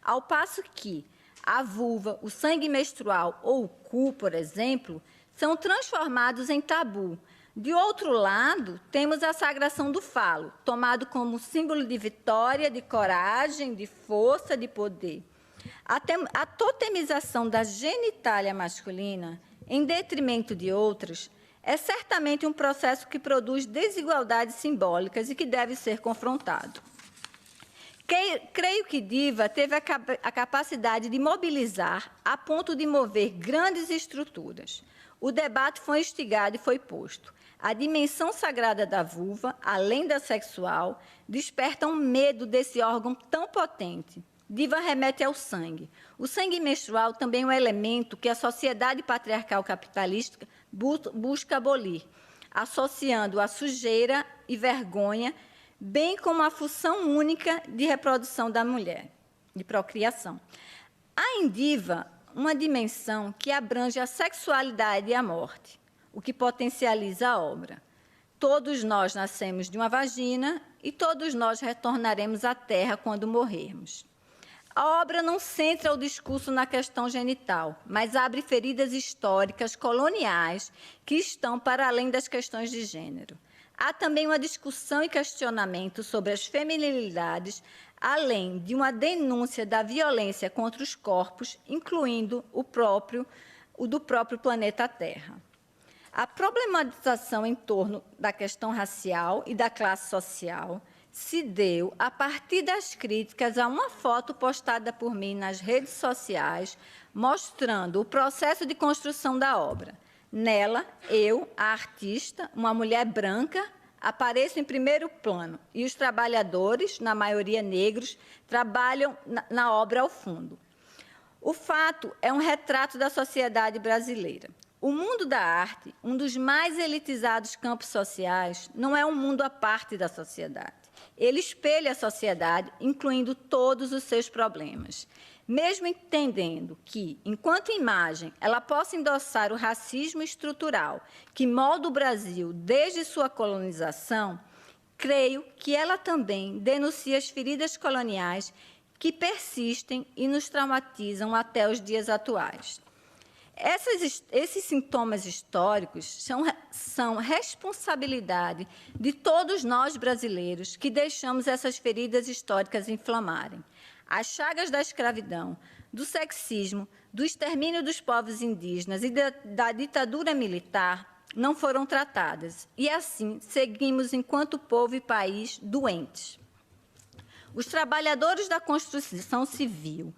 Ao passo que a vulva, o sangue menstrual ou o cu, por exemplo, são transformados em tabu. De outro lado, temos a sagração do falo, tomado como símbolo de vitória, de coragem, de força, de poder. A totemização da genitália masculina, em detrimento de outras, é certamente um processo que produz desigualdades simbólicas e que deve ser confrontado. Creio que Diva teve a capacidade de mobilizar a ponto de mover grandes estruturas. o debate foi instigado e foi posto. A dimensão sagrada da vulva, além da sexual, desperta um medo desse órgão tão potente. Diva remete ao sangue. O sangue menstrual também é um elemento que a sociedade patriarcal capitalista busca abolir, associando a sujeira e vergonha, bem como a função única de reprodução da mulher, de procriação. Há em diva uma dimensão que abrange a sexualidade e a morte, o que potencializa a obra. Todos nós nascemos de uma vagina e todos nós retornaremos à Terra quando morrermos. A obra não centra o discurso na questão genital, mas abre feridas históricas coloniais que estão para além das questões de gênero. Há também uma discussão e questionamento sobre as feminilidades, além de uma denúncia da violência contra os corpos, incluindo o do próprio planeta Terra. A problematização em torno da questão racial e da classe social se deu a partir das críticas a uma foto postada por mim nas redes sociais, mostrando o processo de construção da obra. Nela, eu, a artista, uma mulher branca, apareço em primeiro plano, e os trabalhadores, na maioria negros, trabalham na obra ao fundo. O fato é um retrato da sociedade brasileira. O mundo da arte, um dos mais elitizados campos sociais, não é um mundo à parte da sociedade. Ele espelha a sociedade, incluindo todos os seus problemas. Mesmo entendendo que, enquanto imagem, ela possa endossar o racismo estrutural que molda o Brasil desde sua colonização, creio que ela também denuncia as feridas coloniais que persistem e nos traumatizam até os dias atuais. Esses sintomas históricos são responsabilidade de todos nós brasileiros que deixamos essas feridas históricas inflamarem. As chagas da escravidão, do sexismo, do extermínio dos povos indígenas e da ditadura militar não foram tratadas, e assim seguimos enquanto povo e país doentes. Os trabalhadores da construção civil,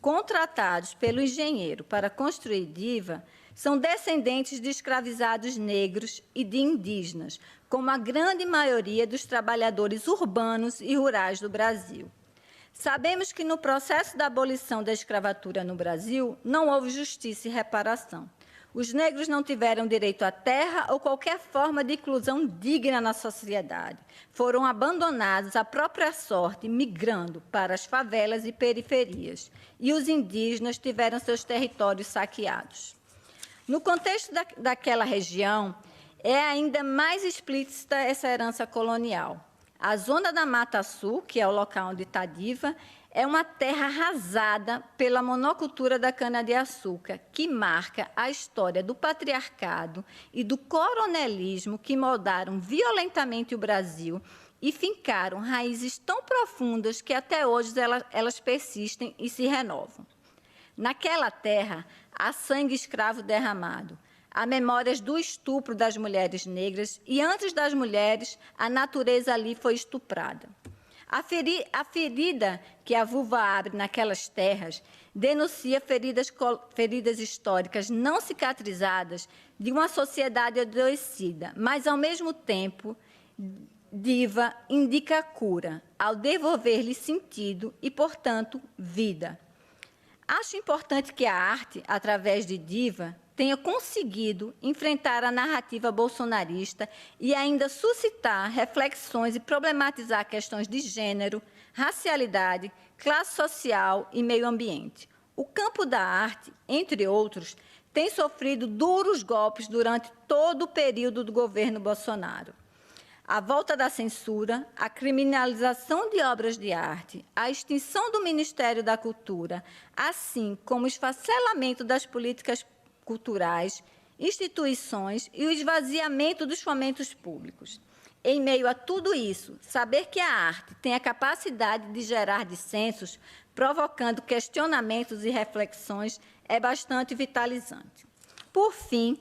contratados pelo engenheiro para construir diva, são descendentes de escravizados negros e de indígenas, como a grande maioria dos trabalhadores urbanos e rurais do Brasil. Sabemos que no processo da abolição da escravatura no Brasil não houve justiça e reparação. Os negros não tiveram direito à terra ou qualquer forma de inclusão digna na sociedade. Foram abandonados à própria sorte, migrando para as favelas e periferias. E os indígenas tiveram seus territórios saqueados. No contexto daquela região, é ainda mais explícita essa herança colonial. A zona da Mata Sul, que é o local onde está a diva, é uma terra arrasada pela monocultura da cana-de-açúcar, que marca a história do patriarcado e do coronelismo que moldaram violentamente o Brasil e fincaram raízes tão profundas que até hoje elas persistem e se renovam. Naquela terra, há sangue escravo derramado, há memórias do estupro das mulheres negras e, antes das mulheres, a natureza ali foi estuprada. A ferida que a vulva abre naquelas terras denuncia feridas históricas não cicatrizadas de uma sociedade adoecida, mas, ao mesmo tempo, diva indica a cura, ao devolver-lhe sentido e, portanto, vida. Acho importante que a arte, através de diva, tenha conseguido enfrentar a narrativa bolsonarista e ainda suscitar reflexões e problematizar questões de gênero, racialidade, classe social e meio ambiente. O campo da arte, entre outros, tem sofrido duros golpes durante todo o período do governo Bolsonaro. A volta da censura, a criminalização de obras de arte, a extinção do Ministério da Cultura, assim como o esfacelamento das políticas culturais, instituições e o esvaziamento dos fomentos públicos. Em meio a tudo isso, saber que a arte tem a capacidade de gerar dissensos, provocando questionamentos e reflexões, é bastante vitalizante. Por fim,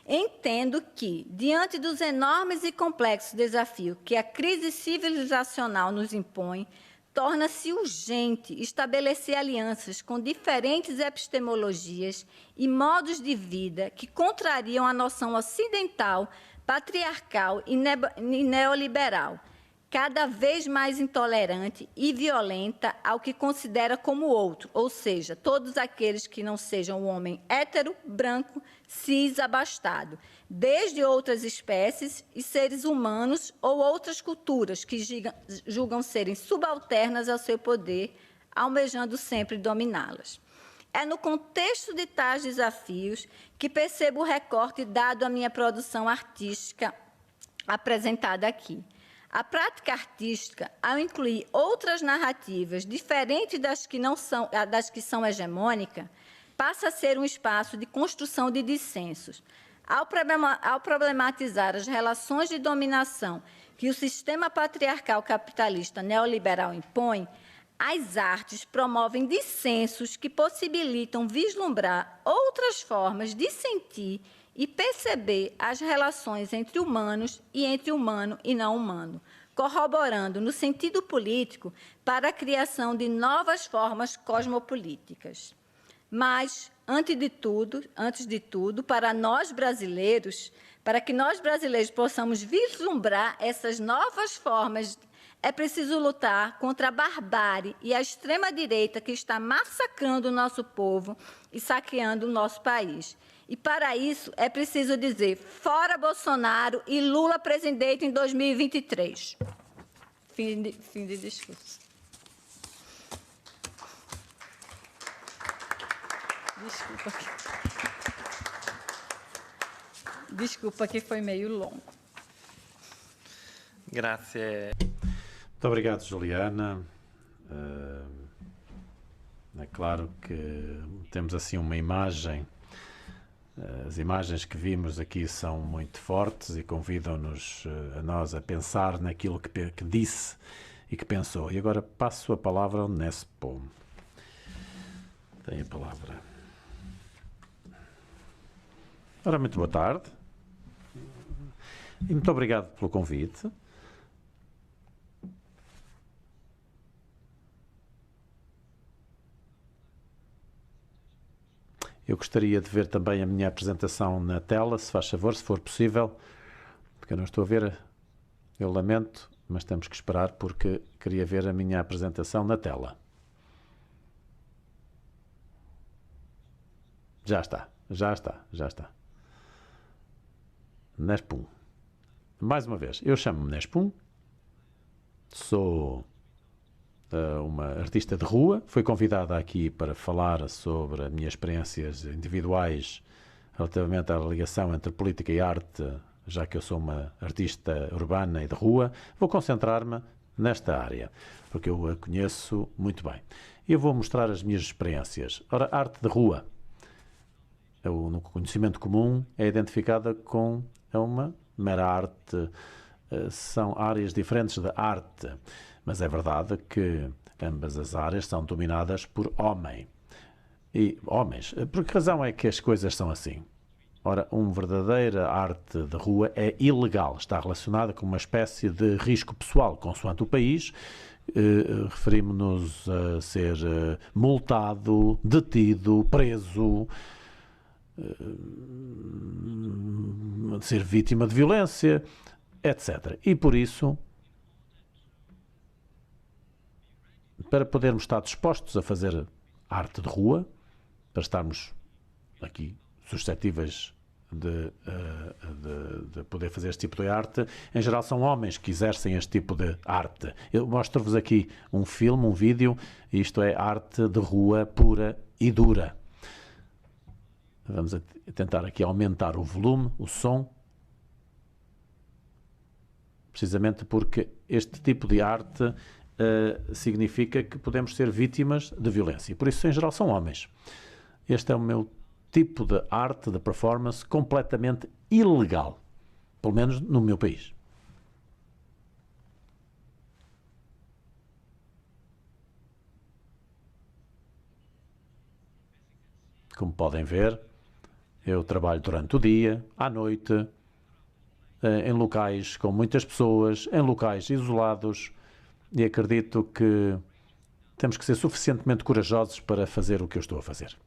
entendo que, diante dos enormes e complexos desafios que a crise civilizacional nos impõe, torna-se urgente estabelecer alianças com diferentes epistemologias e modos de vida que contrariam a noção ocidental, patriarcal e neoliberal, cada vez mais intolerante e violenta ao que considera como outro, ou seja, todos aqueles que não sejam o homem hétero, branco, cis, abastado, desde outras espécies e seres humanos ou outras culturas que julgam serem subalternas ao seu poder, almejando sempre dominá-las. É no contexto de tais desafios que percebo o recorte dado à minha produção artística apresentada aqui. A prática artística, ao incluir outras narrativas diferentes das que são hegemônicas, passa a ser um espaço de construção de dissensos. Ao problematizar as relações de dominação que o sistema patriarcal capitalista neoliberal impõe, as artes promovem dissensos que possibilitam vislumbrar outras formas de sentir e perceber as relações entre humanos e entre humano e não humano, corroborando no sentido político para a criação de novas formas cosmopolíticas. Mas, antes de tudo, para que nós brasileiros possamos vislumbrar essas novas formas, é preciso lutar contra a barbárie e a extrema-direita que está massacrando o nosso povo e saqueando o nosso país. E, para isso, é preciso dizer fora Bolsonaro e Lula presidente em 2023. Fim de discurso. Desculpa que foi meio longo. Grazie. Muito obrigado, Juliana. É claro que temos assim uma imagem. As imagens que vimos aqui são muito fortes e convidam-nos a nós a pensar naquilo que disse e que pensou. E agora passo a palavra ao Nespo. Tem a palavra. Ora, muito boa tarde. E muito obrigado pelo convite. Eu gostaria de ver também a minha apresentação na tela, se faz favor, se for possível, porque eu não estou a ver. Eu lamento, mas temos que esperar porque queria ver a minha apresentação na tela. Já está. Nespum. Mais uma vez, eu chamo-me Nespum, sou uma artista de rua, fui convidada aqui para falar sobre as minhas experiências individuais relativamente à ligação entre política e arte, já que eu sou uma artista urbana e de rua. Vou concentrar-me nesta área, porque eu a conheço muito bem. E eu vou mostrar as minhas experiências. Ora, a arte de rua, no conhecimento comum, é identificada com uma mera arte. São áreas diferentes da arte, mas é verdade que ambas as áreas são dominadas por homens. Por que razão é que as coisas são assim? Ora, uma verdadeira arte de rua é ilegal, está relacionada com uma espécie de risco pessoal, consoante o país. Referimos-nos a ser multado, detido, preso, ser vítima de violência, etc. E por isso, para podermos estar dispostos a fazer arte de rua, para estarmos aqui suscetíveis de poder fazer este tipo de arte, em geral são homens que exercem este tipo de arte. Eu mostro-vos aqui um filme, um vídeo, isto é arte de rua pura e dura. Vamos tentar aqui aumentar o volume, o som, precisamente porque este tipo de arte significa que podemos ser vítimas de violência. Por isso, em geral, são homens. Este é o meu tipo de arte, de performance, completamente ilegal. Pelo menos no meu país. Como podem ver, eu trabalho durante o dia, à noite, em locais com muitas pessoas, em locais isolados, e acredito que temos que ser suficientemente corajosos para fazer o que eu estou a fazer.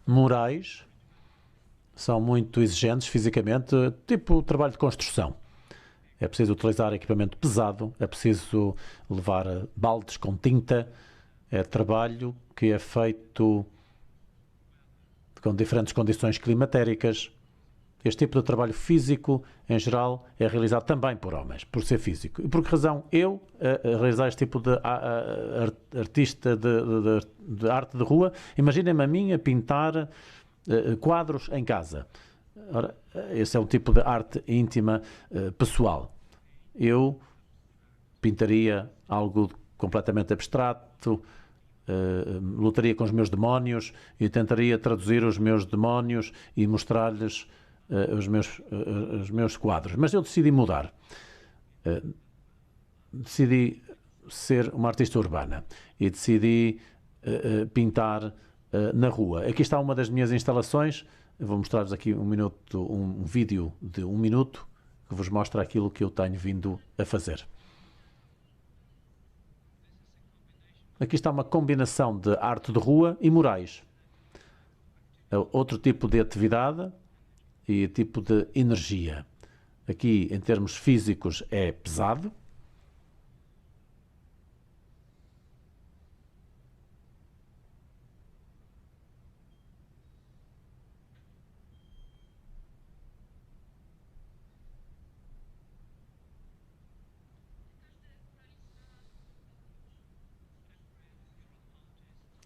Morais são muito exigentes fisicamente, tipo trabalho de construção. É preciso utilizar equipamento pesado, é preciso levar baldes com tinta, é trabalho que é feito com diferentes condições climatéricas. Este tipo de trabalho físico, em geral, é realizado também por homens, por ser físico. E por que razão eu, a realizar este tipo de artista de arte de rua, imaginem-me a mim a pintar quadros em casa. Ora, esse é um tipo de arte íntima, pessoal. Eu pintaria algo completamente abstrato, lutaria com os meus demónios e tentaria traduzir os meus demónios e mostrar-lhes os meus quadros. Mas eu decidi mudar. Decidi ser uma artista urbana e decidi pintar na rua. Aqui está uma das minhas instalações. Eu vou mostrar-vos aqui um vídeo de 1 minuto que vos mostra aquilo que eu tenho vindo a fazer. Aqui está uma combinação de arte de rua e murais. É outro tipo de atividade e tipo de energia. Aqui, em termos físicos, é pesado.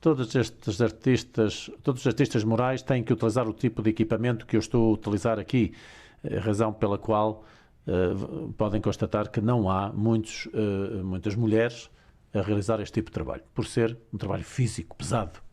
Todos os artistas morais têm que utilizar o tipo de equipamento que eu estou a utilizar aqui, razão pela qual podem constatar que não há muitas mulheres a realizar este tipo de trabalho, por ser um trabalho físico, pesado.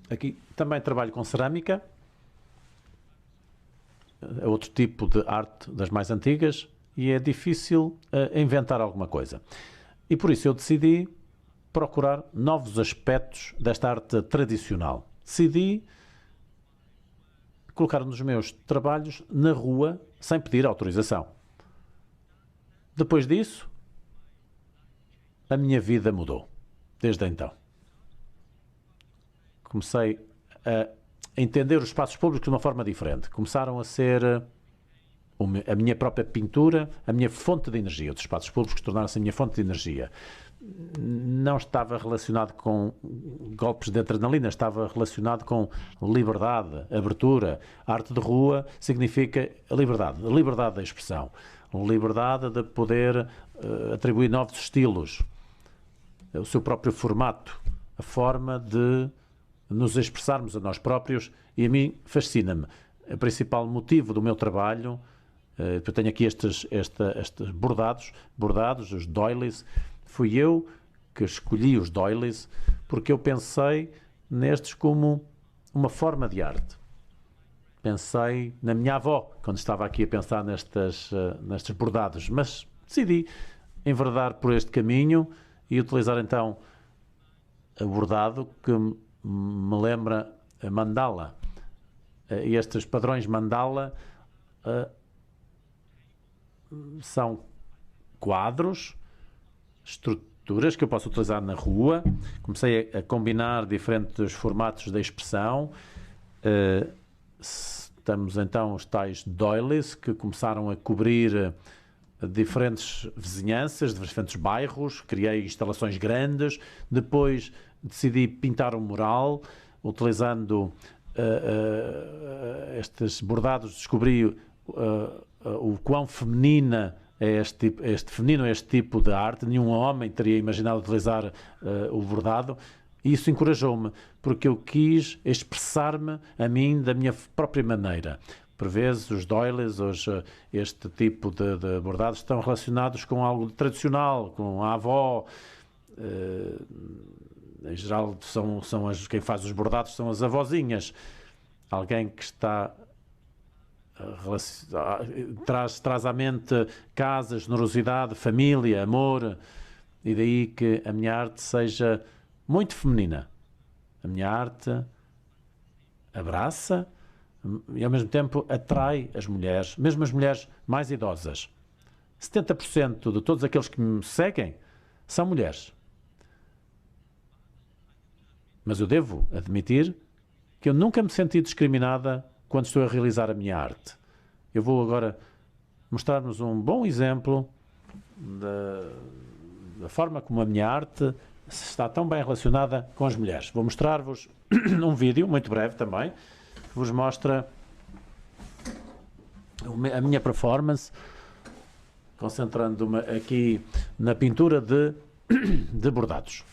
Aqui também trabalho com cerâmica, é outro tipo de arte das mais antigas e é difícil inventar alguma coisa. E por isso eu decidi procurar novos aspectos desta arte tradicional. Decidi colocar nos meus trabalhos na rua sem pedir autorização. Depois disso, a minha vida mudou, desde então. Comecei a entender os espaços públicos de uma forma diferente. Começaram a ser a minha própria pintura, a minha fonte de energia. Os espaços públicos tornaram-se a minha fonte de energia. Não estava relacionado com golpes de adrenalina, estava relacionado com liberdade, abertura. A arte de rua significa a liberdade da expressão, liberdade de poder atribuir novos estilos, o seu próprio formato, a forma de nos expressarmos a nós próprios, e a mim fascina-me. O principal motivo do meu trabalho, eu tenho aqui estes bordados, os doilies, fui eu que escolhi os doilies porque eu pensei nestes como uma forma de arte. Pensei na minha avó, quando estava aqui a pensar nestes bordados, mas decidi enverdar por este caminho e utilizar então o bordado que me lembra a mandala. Estes padrões mandala são quadros, estruturas que eu posso utilizar na rua. Comecei a combinar diferentes formatos de expressão, Temos então os tais doilies, que começaram a cobrir diferentes vizinhanças, diferentes bairros, criei instalações grandes, depois decidi pintar um mural, utilizando estes bordados, descobri o quão feminino é este tipo de arte. Nenhum homem teria imaginado utilizar o bordado, e isso encorajou-me, porque eu quis expressar-me a mim da minha própria maneira. Por vezes os doilies, este tipo de bordados, estão relacionados com algo tradicional, com a avó. Em geral, quem faz os bordados são as avózinhas. Alguém que está traz à mente casa, generosidade, família, amor, e daí que a minha arte seja muito feminina. A minha arte abraça e ao mesmo tempo atrai as mulheres, mesmo as mulheres mais idosas. 70% de todos aqueles que me seguem são mulheres. Mas eu devo admitir que eu nunca me senti discriminada quando estou a realizar a minha arte. Eu vou agora mostrar-vos um bom exemplo da forma como a minha arte está tão bem relacionada com as mulheres. Vou mostrar-vos um vídeo, muito breve também, que vos mostra a minha performance, concentrando-me aqui na pintura de bordados.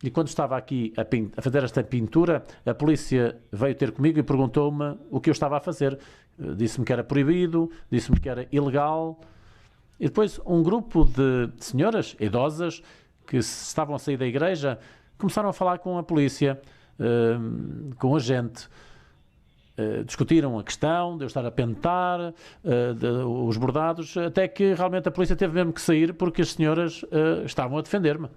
E quando estava aqui a fazer esta pintura, a polícia veio ter comigo e perguntou-me o que eu estava a fazer. Disse-me que era proibido, disse-me que era ilegal. E depois um grupo de senhoras idosas que estavam a sair da igreja começaram a falar com a polícia, com a gente. Discutiram a questão de eu estar a pintar os bordados, até que realmente a polícia teve mesmo que sair porque as senhoras estavam a defender-me.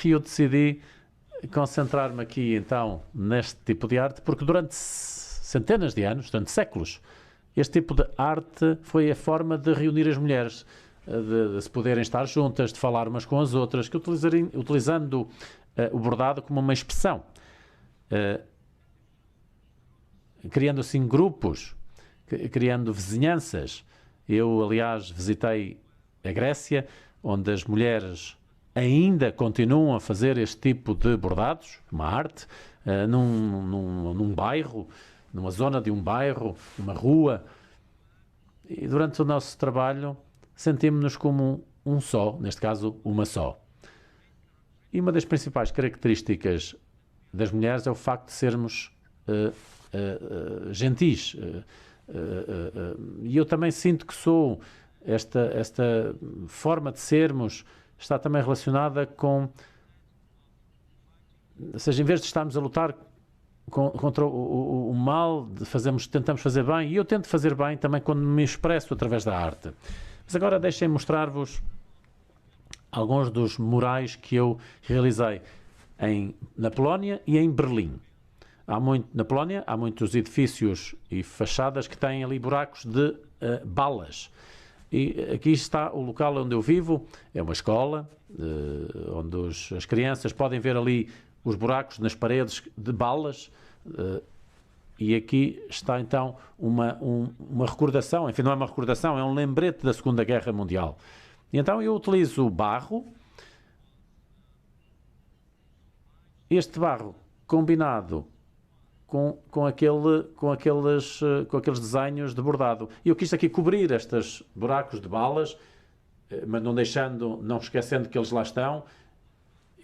E eu decidi concentrar-me aqui então neste tipo de arte, porque durante centenas de anos, durante séculos, este tipo de arte foi a forma de reunir as mulheres, de se poderem estar juntas, de falar umas com as outras, que utilizando o bordado como uma expressão, criando assim grupos, criando vizinhanças. Eu, aliás, visitei a Grécia, onde as mulheres ainda continuam a fazer este tipo de bordados, uma arte, num bairro, numa zona de um bairro, numa rua. E durante o nosso trabalho sentimos-nos como um só, neste caso uma só. E uma das principais características das mulheres é o facto de sermos gentis. E eu também sinto que sou esta forma de sermos está também relacionada com, ou seja, em vez de estarmos a lutar contra o mal, tentamos fazer bem, e eu tento fazer bem também quando me expresso através da arte. Mas agora deixem mostrar-vos alguns dos murais que eu realizei na Polónia e em Berlim. Na Polónia há muitos edifícios e fachadas que têm ali buracos de balas. E aqui está o local onde eu vivo, é uma escola, onde as crianças podem ver ali os buracos nas paredes de balas, e aqui está então uma recordação, enfim, não é uma recordação, é um lembrete da Segunda Guerra Mundial. E então eu utilizo barro, este barro combinado com aqueles desenhos de bordado. E eu quis aqui cobrir estes buracos de balas, mas não esquecendo que eles lá estão.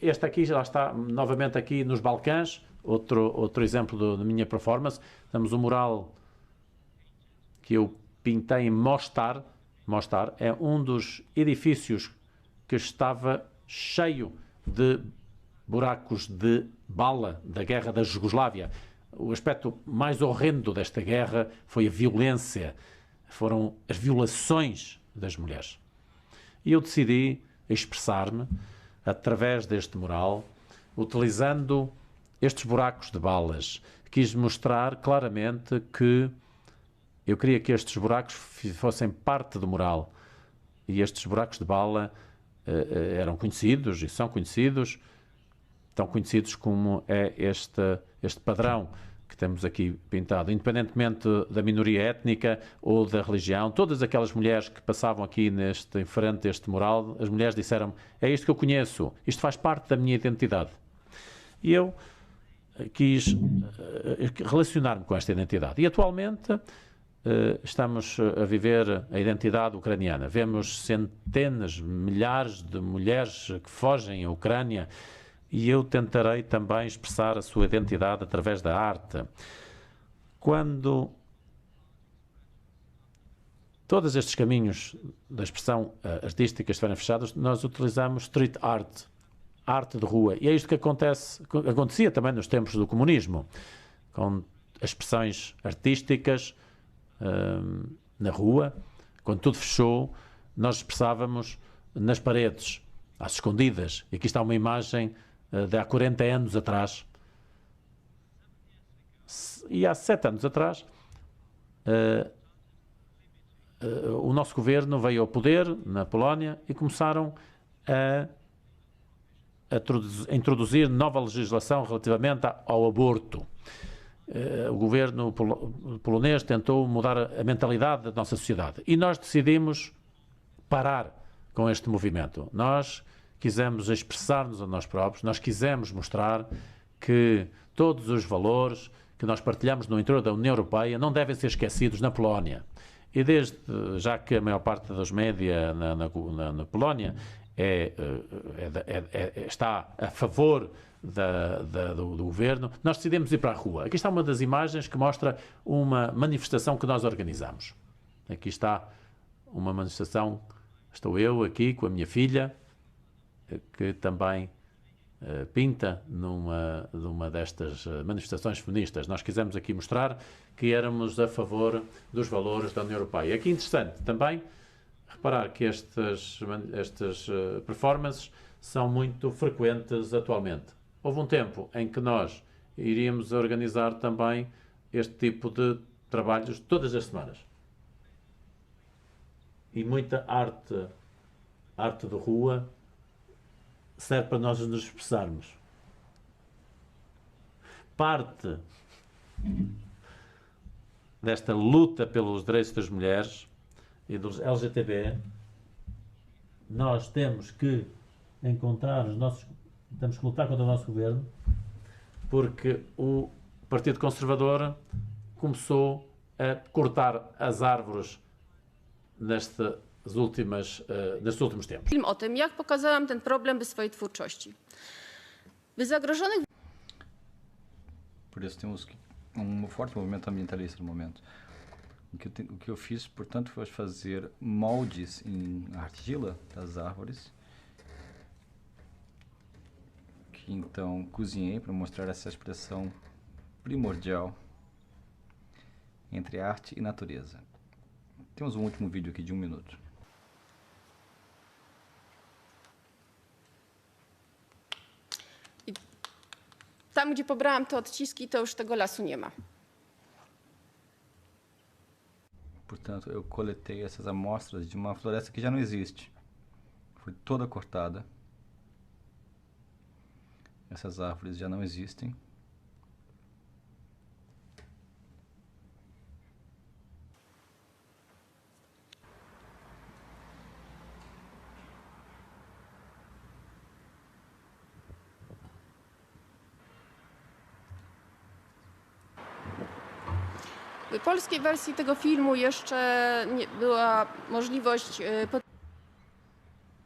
Este aqui já está novamente aqui nos Balcãs, outro exemplo da minha performance. Temos um mural que eu pintei em Mostar. Mostar é um dos edifícios que estava cheio de buracos de bala da guerra da Jugoslávia. O aspecto mais horrendo desta guerra foi a violência, foram as violações das mulheres. E eu decidi expressar-me através deste mural, utilizando estes buracos de balas. Quis mostrar claramente que eu queria que estes buracos fossem parte do mural. E estes buracos de bala eram conhecidos e são conhecidos, tão conhecidos como é este padrão que temos aqui pintado, independentemente da minoria étnica ou da religião, todas aquelas mulheres que passavam aqui em frente a este mural, as mulheres disseram: é isto que eu conheço, isto faz parte da minha identidade. E eu quis relacionar-me com esta identidade. E atualmente estamos a viver a identidade ucraniana. Vemos centenas, milhares de mulheres que fogem à Ucrânia, e eu tentarei também expressar a sua identidade através da arte. Quando todos estes caminhos da expressão artística estiverem fechados, nós utilizamos street art, arte de rua. E é isto que acontecia também nos tempos do comunismo, com expressões artísticas na rua. Quando tudo fechou, nós expressávamos nas paredes, às escondidas. E aqui está uma imagem de há 40 anos atrás. E há 7 anos atrás, o nosso governo veio ao poder na Polónia e começaram a introduzir nova legislação relativamente ao aborto. O governo polonês tentou mudar a mentalidade da nossa sociedade e nós decidimos parar com este movimento. Nós quisemos expressar-nos a nós próprios, nós quisemos mostrar que todos os valores que nós partilhamos no interior da União Europeia não devem ser esquecidos na Polónia. E já que a maior parte dos média na Polónia está a favor do governo, nós decidimos ir para a rua. Aqui está uma das imagens que mostra uma manifestação que nós organizamos. Aqui está uma manifestação, estou eu aqui com a minha filha, que também pinta numa destas manifestações feministas. Nós quisemos aqui mostrar que éramos a favor dos valores da União Europeia. Aqui é interessante também reparar que estas performances são muito frequentes atualmente. Houve um tempo em que nós iríamos organizar também este tipo de trabalhos todas as semanas. E muita arte de rua, serve para nós nos expressarmos. Parte desta luta pelos direitos das mulheres e dos LGTB, nós temos que temos que lutar contra o nosso governo, porque o Partido Conservador começou a cortar as árvores nestes últimos tempos. Film o tym, jak pokazałam ten problem w swojej twórczości. By zagrożonych... Por isso temos forte movimento ambientalista no momento. O que eu fiz, portanto, foi fazer moldes em argila das árvores, que então cozinhei para mostrar essa expressão primordial entre arte e natureza. Temos um último vídeo aqui de 1 minuto. Tam, gdzie pobrałam te odciski, to już tego lasu nie ma. Portanto, eu coletei essas amostras de uma floresta que já não existe. Foi toda cortada. Essas árvores já não existem. W polskiej wersji tego filmu jeszcze nie była możliwość...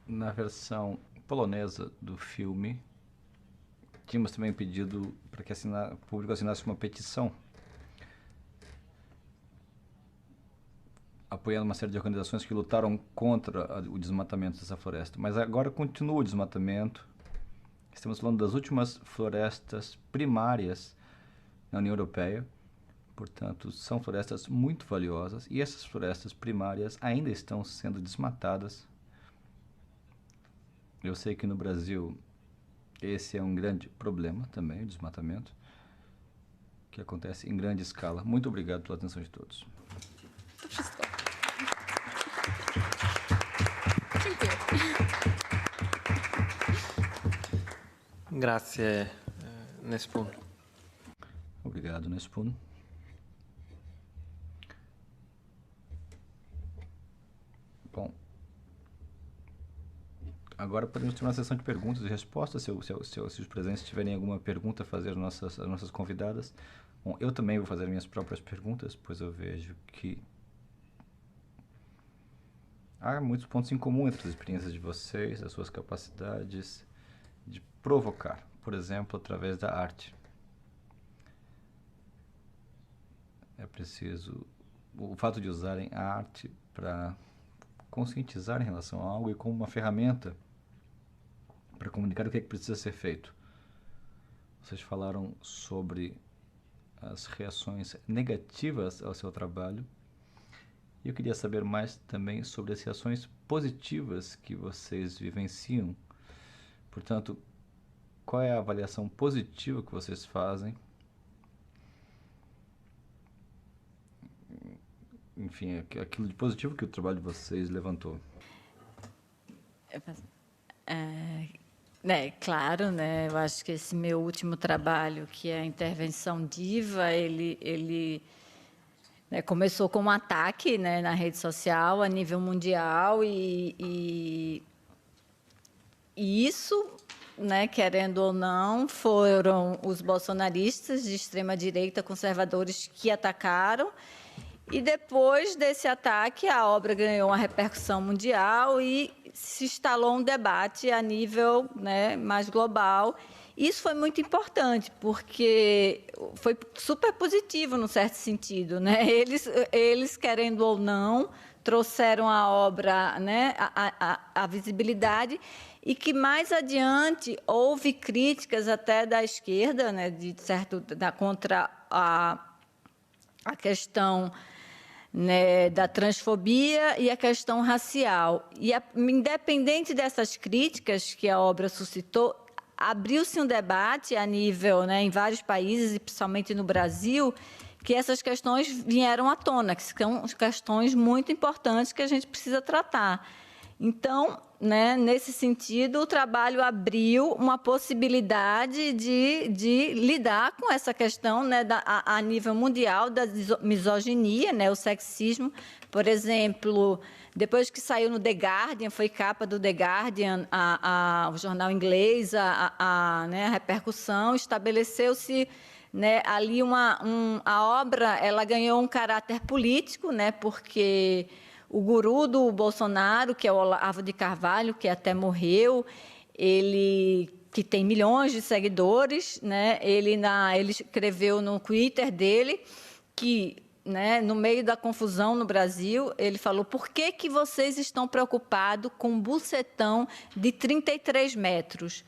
Na versão polonesa do filme, tínhamos também pedido para que o público assinasse uma petição apoiando uma série de organizações que lutaram contra o desmatamento dessa floresta. Mas agora continua o desmatamento. Estamos falando das últimas florestas primárias na União Europeia. Portanto, são florestas muito valiosas e essas florestas primárias ainda estão sendo desmatadas. Eu sei que no Brasil esse é um grande problema também, o desmatamento, que acontece em grande escala. Muito obrigado pela atenção de todos. To wszystko. Dziękuję. Grazie Nespun. Obrigado, Nespoon. Bom, agora podemos ter uma sessão de perguntas e respostas, se os presentes tiverem alguma pergunta a fazer às nossas convidadas. Bom, eu também vou fazer minhas próprias perguntas, pois eu vejo que há muitos pontos em comum entre as experiências de vocês, as suas capacidades de provocar, por exemplo, através da arte. É preciso o fato de usarem a arte para conscientizar em relação a algo e como uma ferramenta para comunicar o que é que precisa ser feito. Vocês falaram sobre as reações negativas ao seu trabalho. E eu queria saber mais também sobre as reações positivas que vocês vivenciam. Portanto, qual é a avaliação positiva que vocês fazem? Enfim, aquilo de positivo que o trabalho de vocês levantou. Claro, né? Eu acho que esse meu último trabalho, que é a intervenção diva, ele começou com um ataque, né, na rede social a nível mundial e isso, né, querendo ou não, foram os bolsonaristas de extrema direita conservadores que atacaram. E depois desse ataque, a obra ganhou uma repercussão mundial e se instalou um debate a nível, né, mais global. Isso foi muito importante, porque foi super positivo, num certo sentido, né? Eles, querendo ou não, trouxeram a obra, né, a visibilidade, e que mais adiante houve críticas até da esquerda, né, contra a questão, né, da transfobia e a questão racial. E, independente dessas críticas que a obra suscitou, abriu-se um debate a nível, né, em vários países, e principalmente no Brasil, que essas questões vieram à tona, que são questões muito importantes que a gente precisa tratar. Então, né, nesse sentido, o trabalho abriu uma possibilidade de lidar com essa questão, né, a nível mundial da misoginia, né, o sexismo. Por exemplo, depois que saiu no The Guardian, foi capa do The Guardian, o jornal inglês, né, a repercussão, estabeleceu-se, né, ali a obra ela ganhou um caráter político, né, porque o guru do Bolsonaro, que é o Olavo de Carvalho, que até morreu, ele que tem milhões de seguidores, né, ele escreveu no Twitter dele que, né, no meio da confusão no Brasil, ele falou: por que vocês estão preocupados com um bucetão de 33 metros?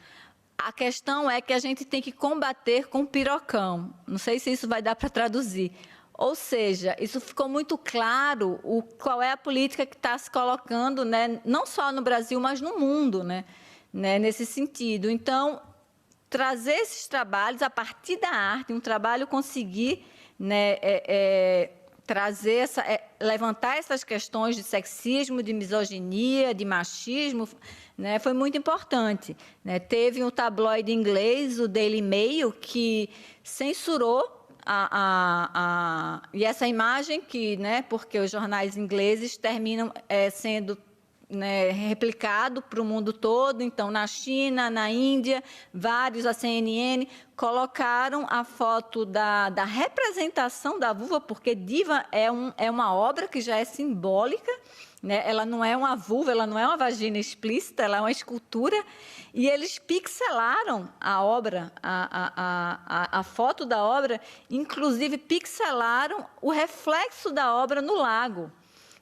A questão é que a gente tem que combater com pirocão. Não sei se isso vai dar para traduzir. Ou seja, isso ficou muito claro qual é a política que está se colocando, né, não só no Brasil, mas no mundo, né, nesse sentido. Então, trazer esses trabalhos a partir da arte, um trabalho conseguir, né, levantar essas questões de sexismo, de misoginia, de machismo, né, foi muito importante, né? Teve um tabloide inglês, o Daily Mail, que censurou e essa imagem que, né, porque os jornais ingleses terminam sendo, né, replicado para o mundo todo. Então, na China, na Índia, a CNN, colocaram a foto da representação da vulva, porque diva é uma obra que já é simbólica, né? Ela não é uma vulva, ela não é uma vagina explícita, ela é uma escultura. E eles pixelaram a obra, a foto da obra, inclusive pixelaram o reflexo da obra no lago.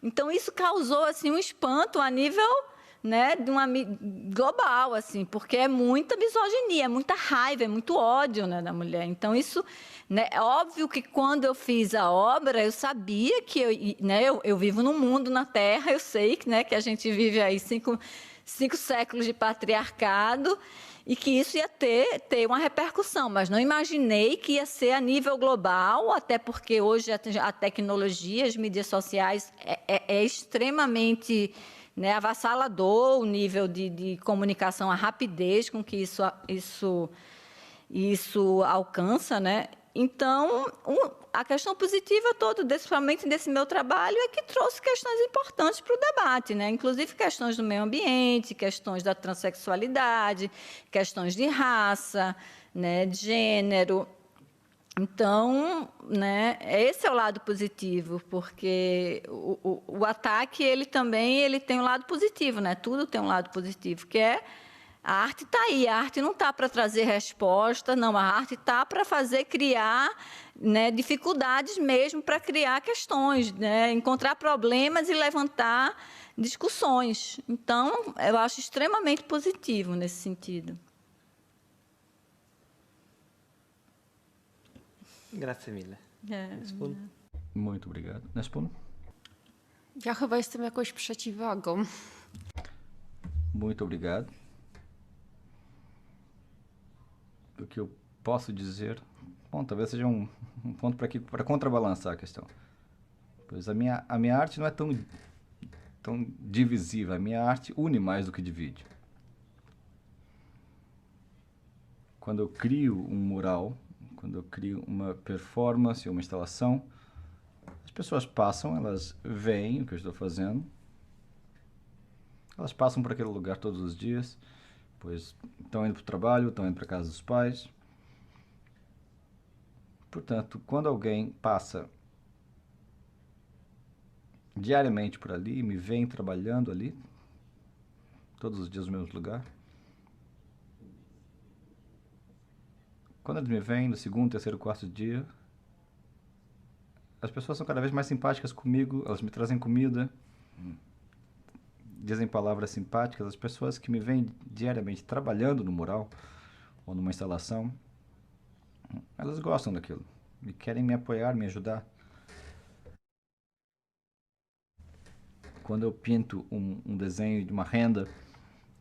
Então, isso causou assim, um espanto a nível, né, global, assim, porque é muita misoginia, é muita raiva, é muito ódio, né, da mulher. Então, isso, né, é óbvio que quando eu fiz a obra, eu sabia que eu vivo num mundo na Terra, eu sei que, né, que a gente vive aí cinco séculos de patriarcado e que isso ia ter uma repercussão, mas não imaginei que ia ser a nível global, até porque hoje a tecnologia, as mídias sociais é extremamente, né, avassalador o nível de comunicação, a rapidez com que isso alcança, né? Então, a questão positiva toda, principalmente desse meu trabalho, é que trouxe questões importantes para o debate, né? Inclusive questões do meio ambiente, questões da transexualidade, questões de raça, né, de gênero. Então, né, esse é o lado positivo, porque o ataque ele tem um lado positivo, né? Tudo tem um lado positivo, que é a arte está aí, a arte não está para trazer resposta, não, a arte está para criar, né, dificuldades mesmo, para criar questões, né, encontrar problemas e levantar discussões. Então, eu acho extremamente positivo nesse sentido. Grazie mille. Spoon? Muito obrigado. Nespoon? Ja chyba jestem jakąś przeciwwagą. Muito obrigado. O que eu posso dizer, bom, talvez seja um ponto para contrabalançar a questão. Pois a minha arte não é tão divisiva, a minha arte une mais do que divide. Quando eu crio um mural, quando eu crio uma performance, uma instalação, as pessoas passam, elas veem o que eu estou fazendo, elas passam por aquele lugar todos os dias, pois estão indo para o trabalho, estão indo para a casa dos pais. Portanto, quando alguém passa diariamente por ali, me vem trabalhando ali, todos os dias no mesmo lugar, quando eles me veem no segundo, terceiro, quarto dia, as pessoas são cada vez mais simpáticas comigo, elas me trazem comida, dizem palavras simpáticas. As pessoas que me veem diariamente trabalhando no mural ou numa instalação, elas gostam daquilo e querem me apoiar, me ajudar. Quando eu pinto um desenho de uma renda,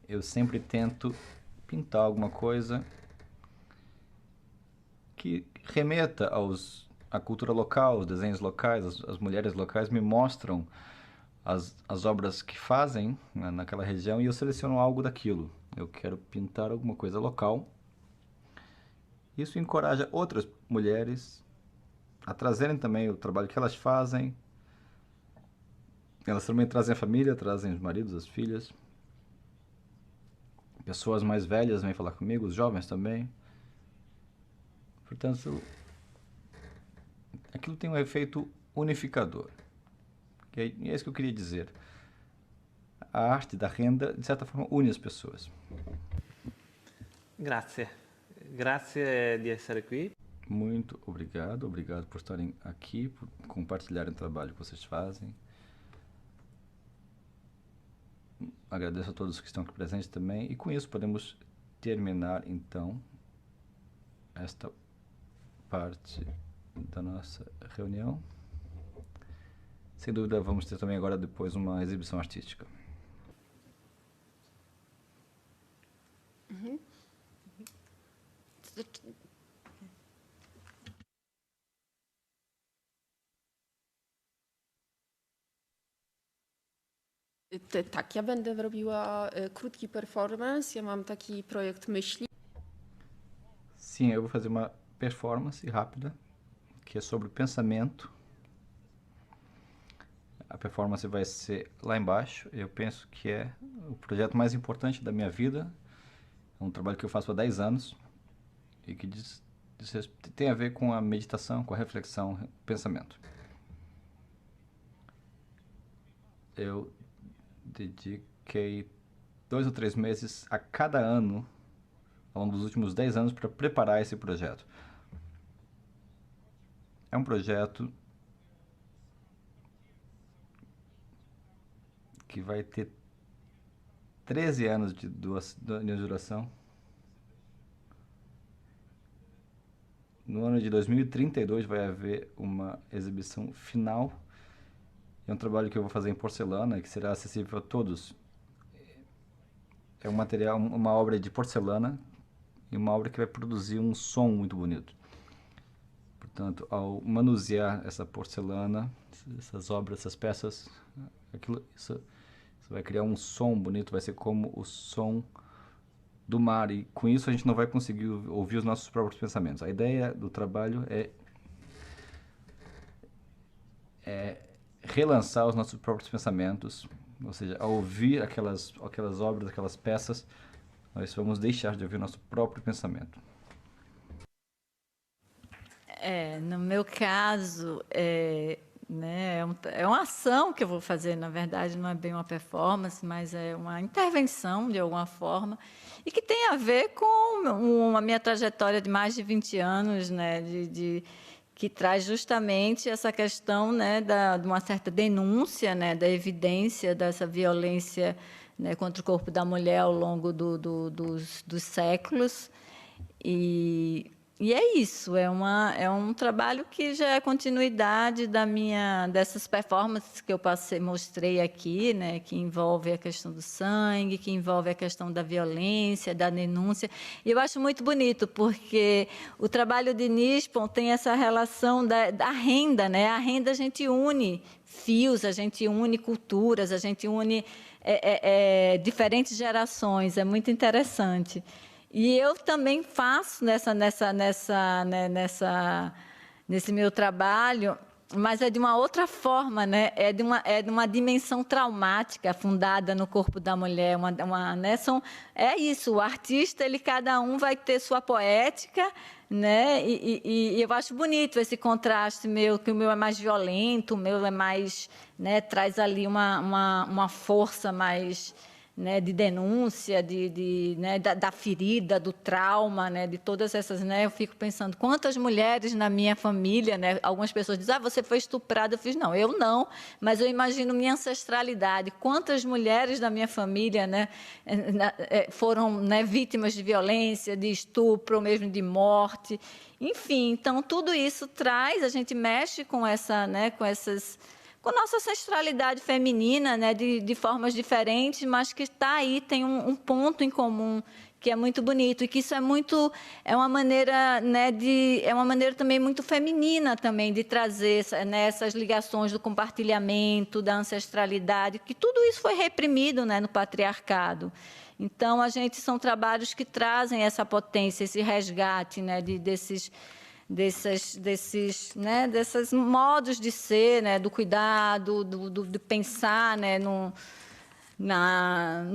eu sempre tento pintar alguma coisa que remeta à cultura local, os desenhos locais. As mulheres locais me mostram as obras que fazem naquela região e eu seleciono algo daquilo. Eu quero pintar alguma coisa local. Isso encoraja outras mulheres a trazerem também o trabalho que elas fazem. Elas também trazem a família, trazem os maridos, as filhas. Pessoas mais velhas vêm falar comigo, os jovens também. Portanto, aquilo tem um efeito unificador. E é isso que eu queria dizer. A arte da renda, de certa forma, une as pessoas. Grazie. Grazie di essere qui. Muito obrigado. Obrigado por estarem aqui, por compartilharem o trabalho que vocês fazem. Agradeço a todos que estão aqui presentes também. E com isso podemos terminar, então, esta parte da nossa reunião. Sem dúvida, vamos ter também agora depois uma exibição artística. Tak, ja będę robiła krótki performance. Ja mam taki projekt myśli. Sim, eu vou fazer uma performance rápida, que é sobre pensamento. A performance vai ser lá embaixo. Eu penso que é o projeto mais importante da minha vida. É um trabalho que eu faço há 10 anos e que tem a ver com a meditação, com a reflexão, pensamento. Eu dediquei 2 ou 3 meses a cada ano, ao longo dos últimos 10 anos, para preparar esse projeto. É um projeto que vai ter 13 anos de duração. No ano de 2032 vai haver uma exibição final. É um trabalho que eu vou fazer em porcelana, que será acessível a todos. É um material, uma obra de porcelana e uma obra que vai produzir um som muito bonito. Portanto, ao manusear essa porcelana, essas obras, essas peças, isso vai criar um som bonito, vai ser como o som do mar, e com isso a gente não vai conseguir ouvir os nossos próprios pensamentos. A ideia do trabalho é relançar os nossos próprios pensamentos, ou seja, ao ouvir aquelas obras, aquelas peças, nós vamos deixar de ouvir o nosso próprio pensamento. No meu caso, né, é uma ação que eu vou fazer, na verdade, não é bem uma performance, mas é uma intervenção, de alguma forma, e que tem a ver com a minha trajetória de mais de 20 anos, né, que traz justamente essa questão, né, de uma certa denúncia, né, da evidência dessa violência, né, contra o corpo da mulher ao longo dos séculos. E é isso, é um trabalho que já é continuidade dessas performances que eu mostrei aqui, né, que envolve a questão do sangue, que envolve a questão da violência, da denúncia. E eu acho muito bonito, porque o trabalho de Nispon tem essa relação da renda, né? A renda a gente une fios, a gente une culturas, a gente une diferentes gerações, é muito interessante. E eu também faço nesse meu trabalho, mas é de uma outra forma, né? É de uma dimensão traumática fundada no corpo da mulher. Né? É isso, o artista, cada um vai ter sua poética, né? E eu acho bonito esse contraste meu, que o meu é mais violento, o meu é mais, né, traz ali uma força mais, né, de denúncia, né, da ferida, do trauma, né, de todas essas, né, eu fico pensando quantas mulheres na minha família, né, algumas pessoas dizem, você foi estuprada, eu fiz, não, eu não, mas eu imagino minha ancestralidade, quantas mulheres da minha família, né, foram, né, vítimas de violência, de estupro, ou mesmo de morte, enfim, então tudo isso traz, a gente mexe com né, com a nossa ancestralidade feminina, né, de formas diferentes, mas que está aí, tem um ponto em comum que é muito bonito, e que isso é uma maneira, né, é uma maneira também muito feminina também de trazer, né, essas ligações do compartilhamento, da ancestralidade, que tudo isso foi reprimido, né, no patriarcado. Então, são trabalhos que trazem essa potência, esse resgate, né, desses modos de ser, né, do cuidado, de pensar, né, no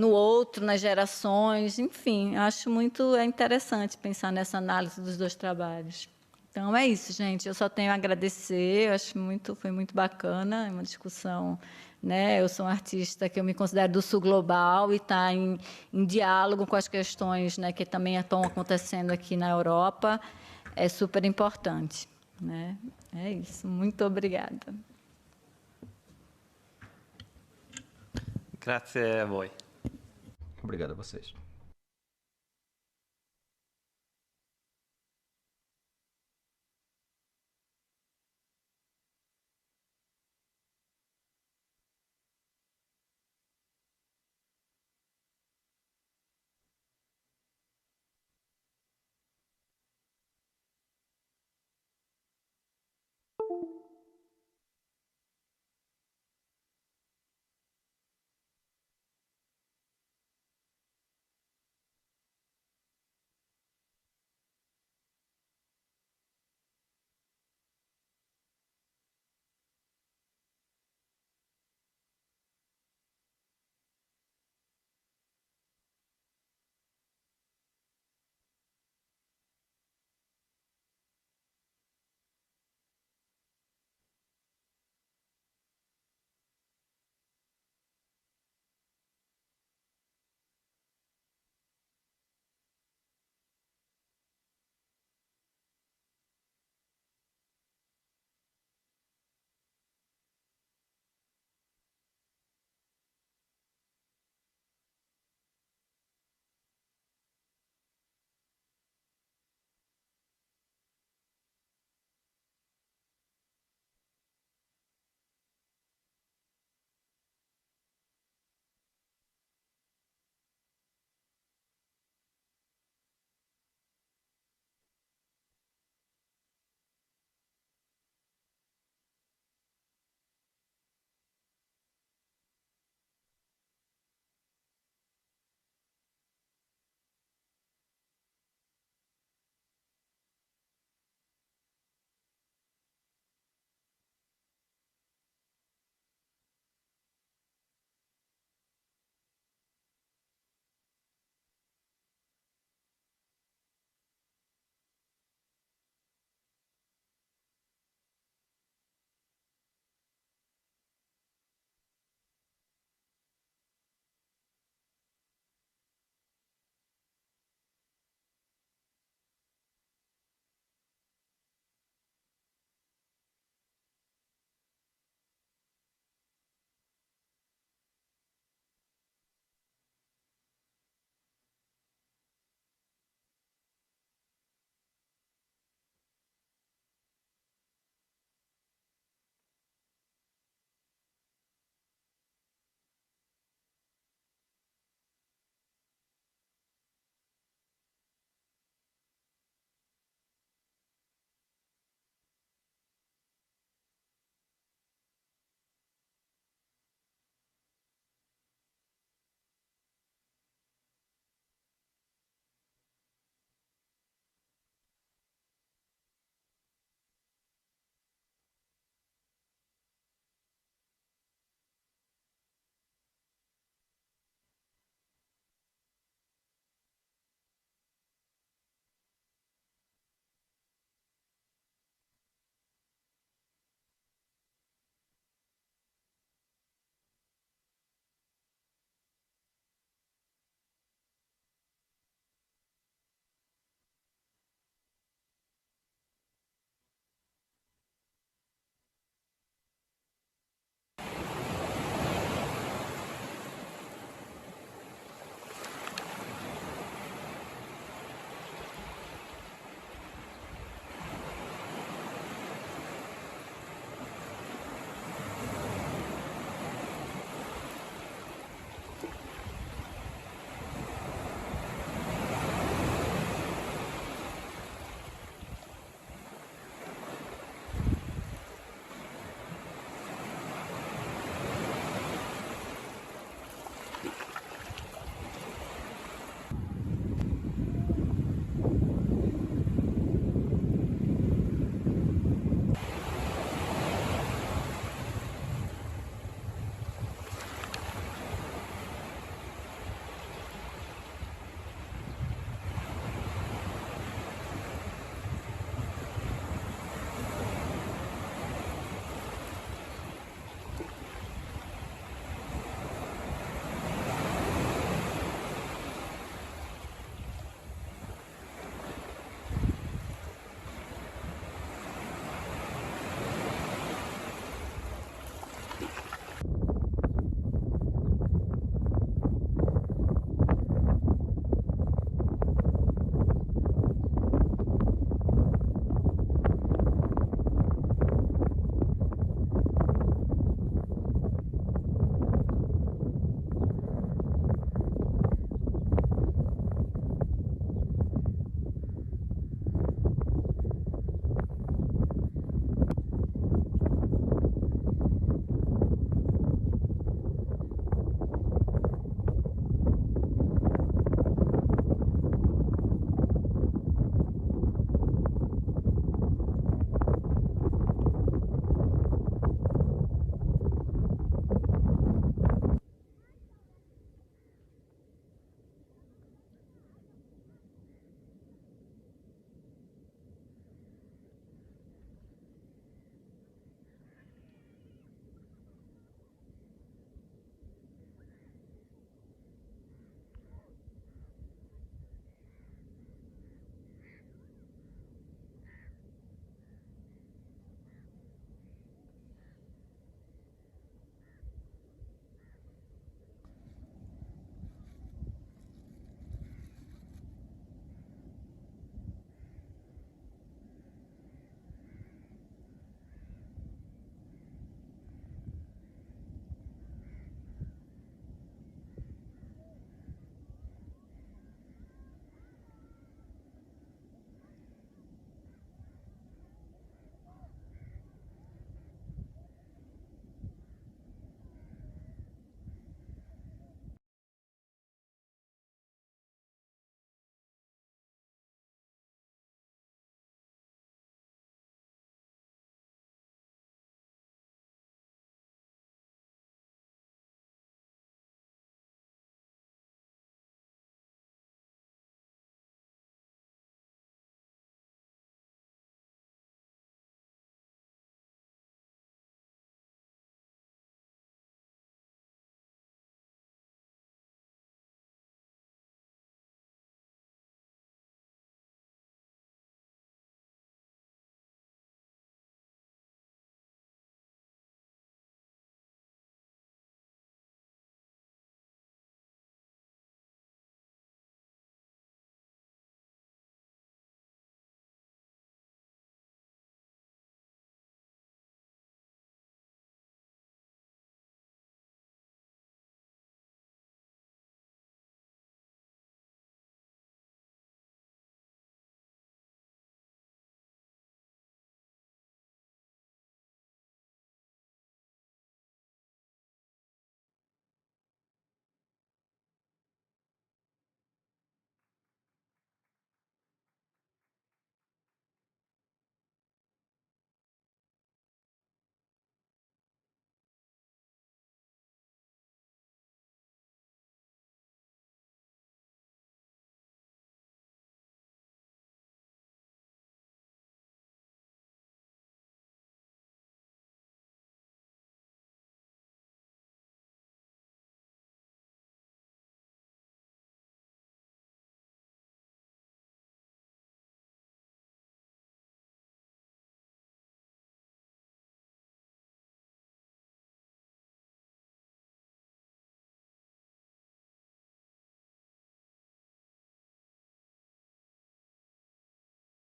outro, nas gerações, enfim, acho muito interessante pensar nessa análise dos dois trabalhos. Então, é isso, gente, eu só tenho a agradecer, eu acho foi muito bacana, é uma discussão, né, eu sou uma artista que eu me considero do sul global e está em diálogo com as questões, né, que também estão acontecendo aqui na Europa, é super importante, né? É isso. Muito obrigada. Grazie a voi. Obrigado a vocês.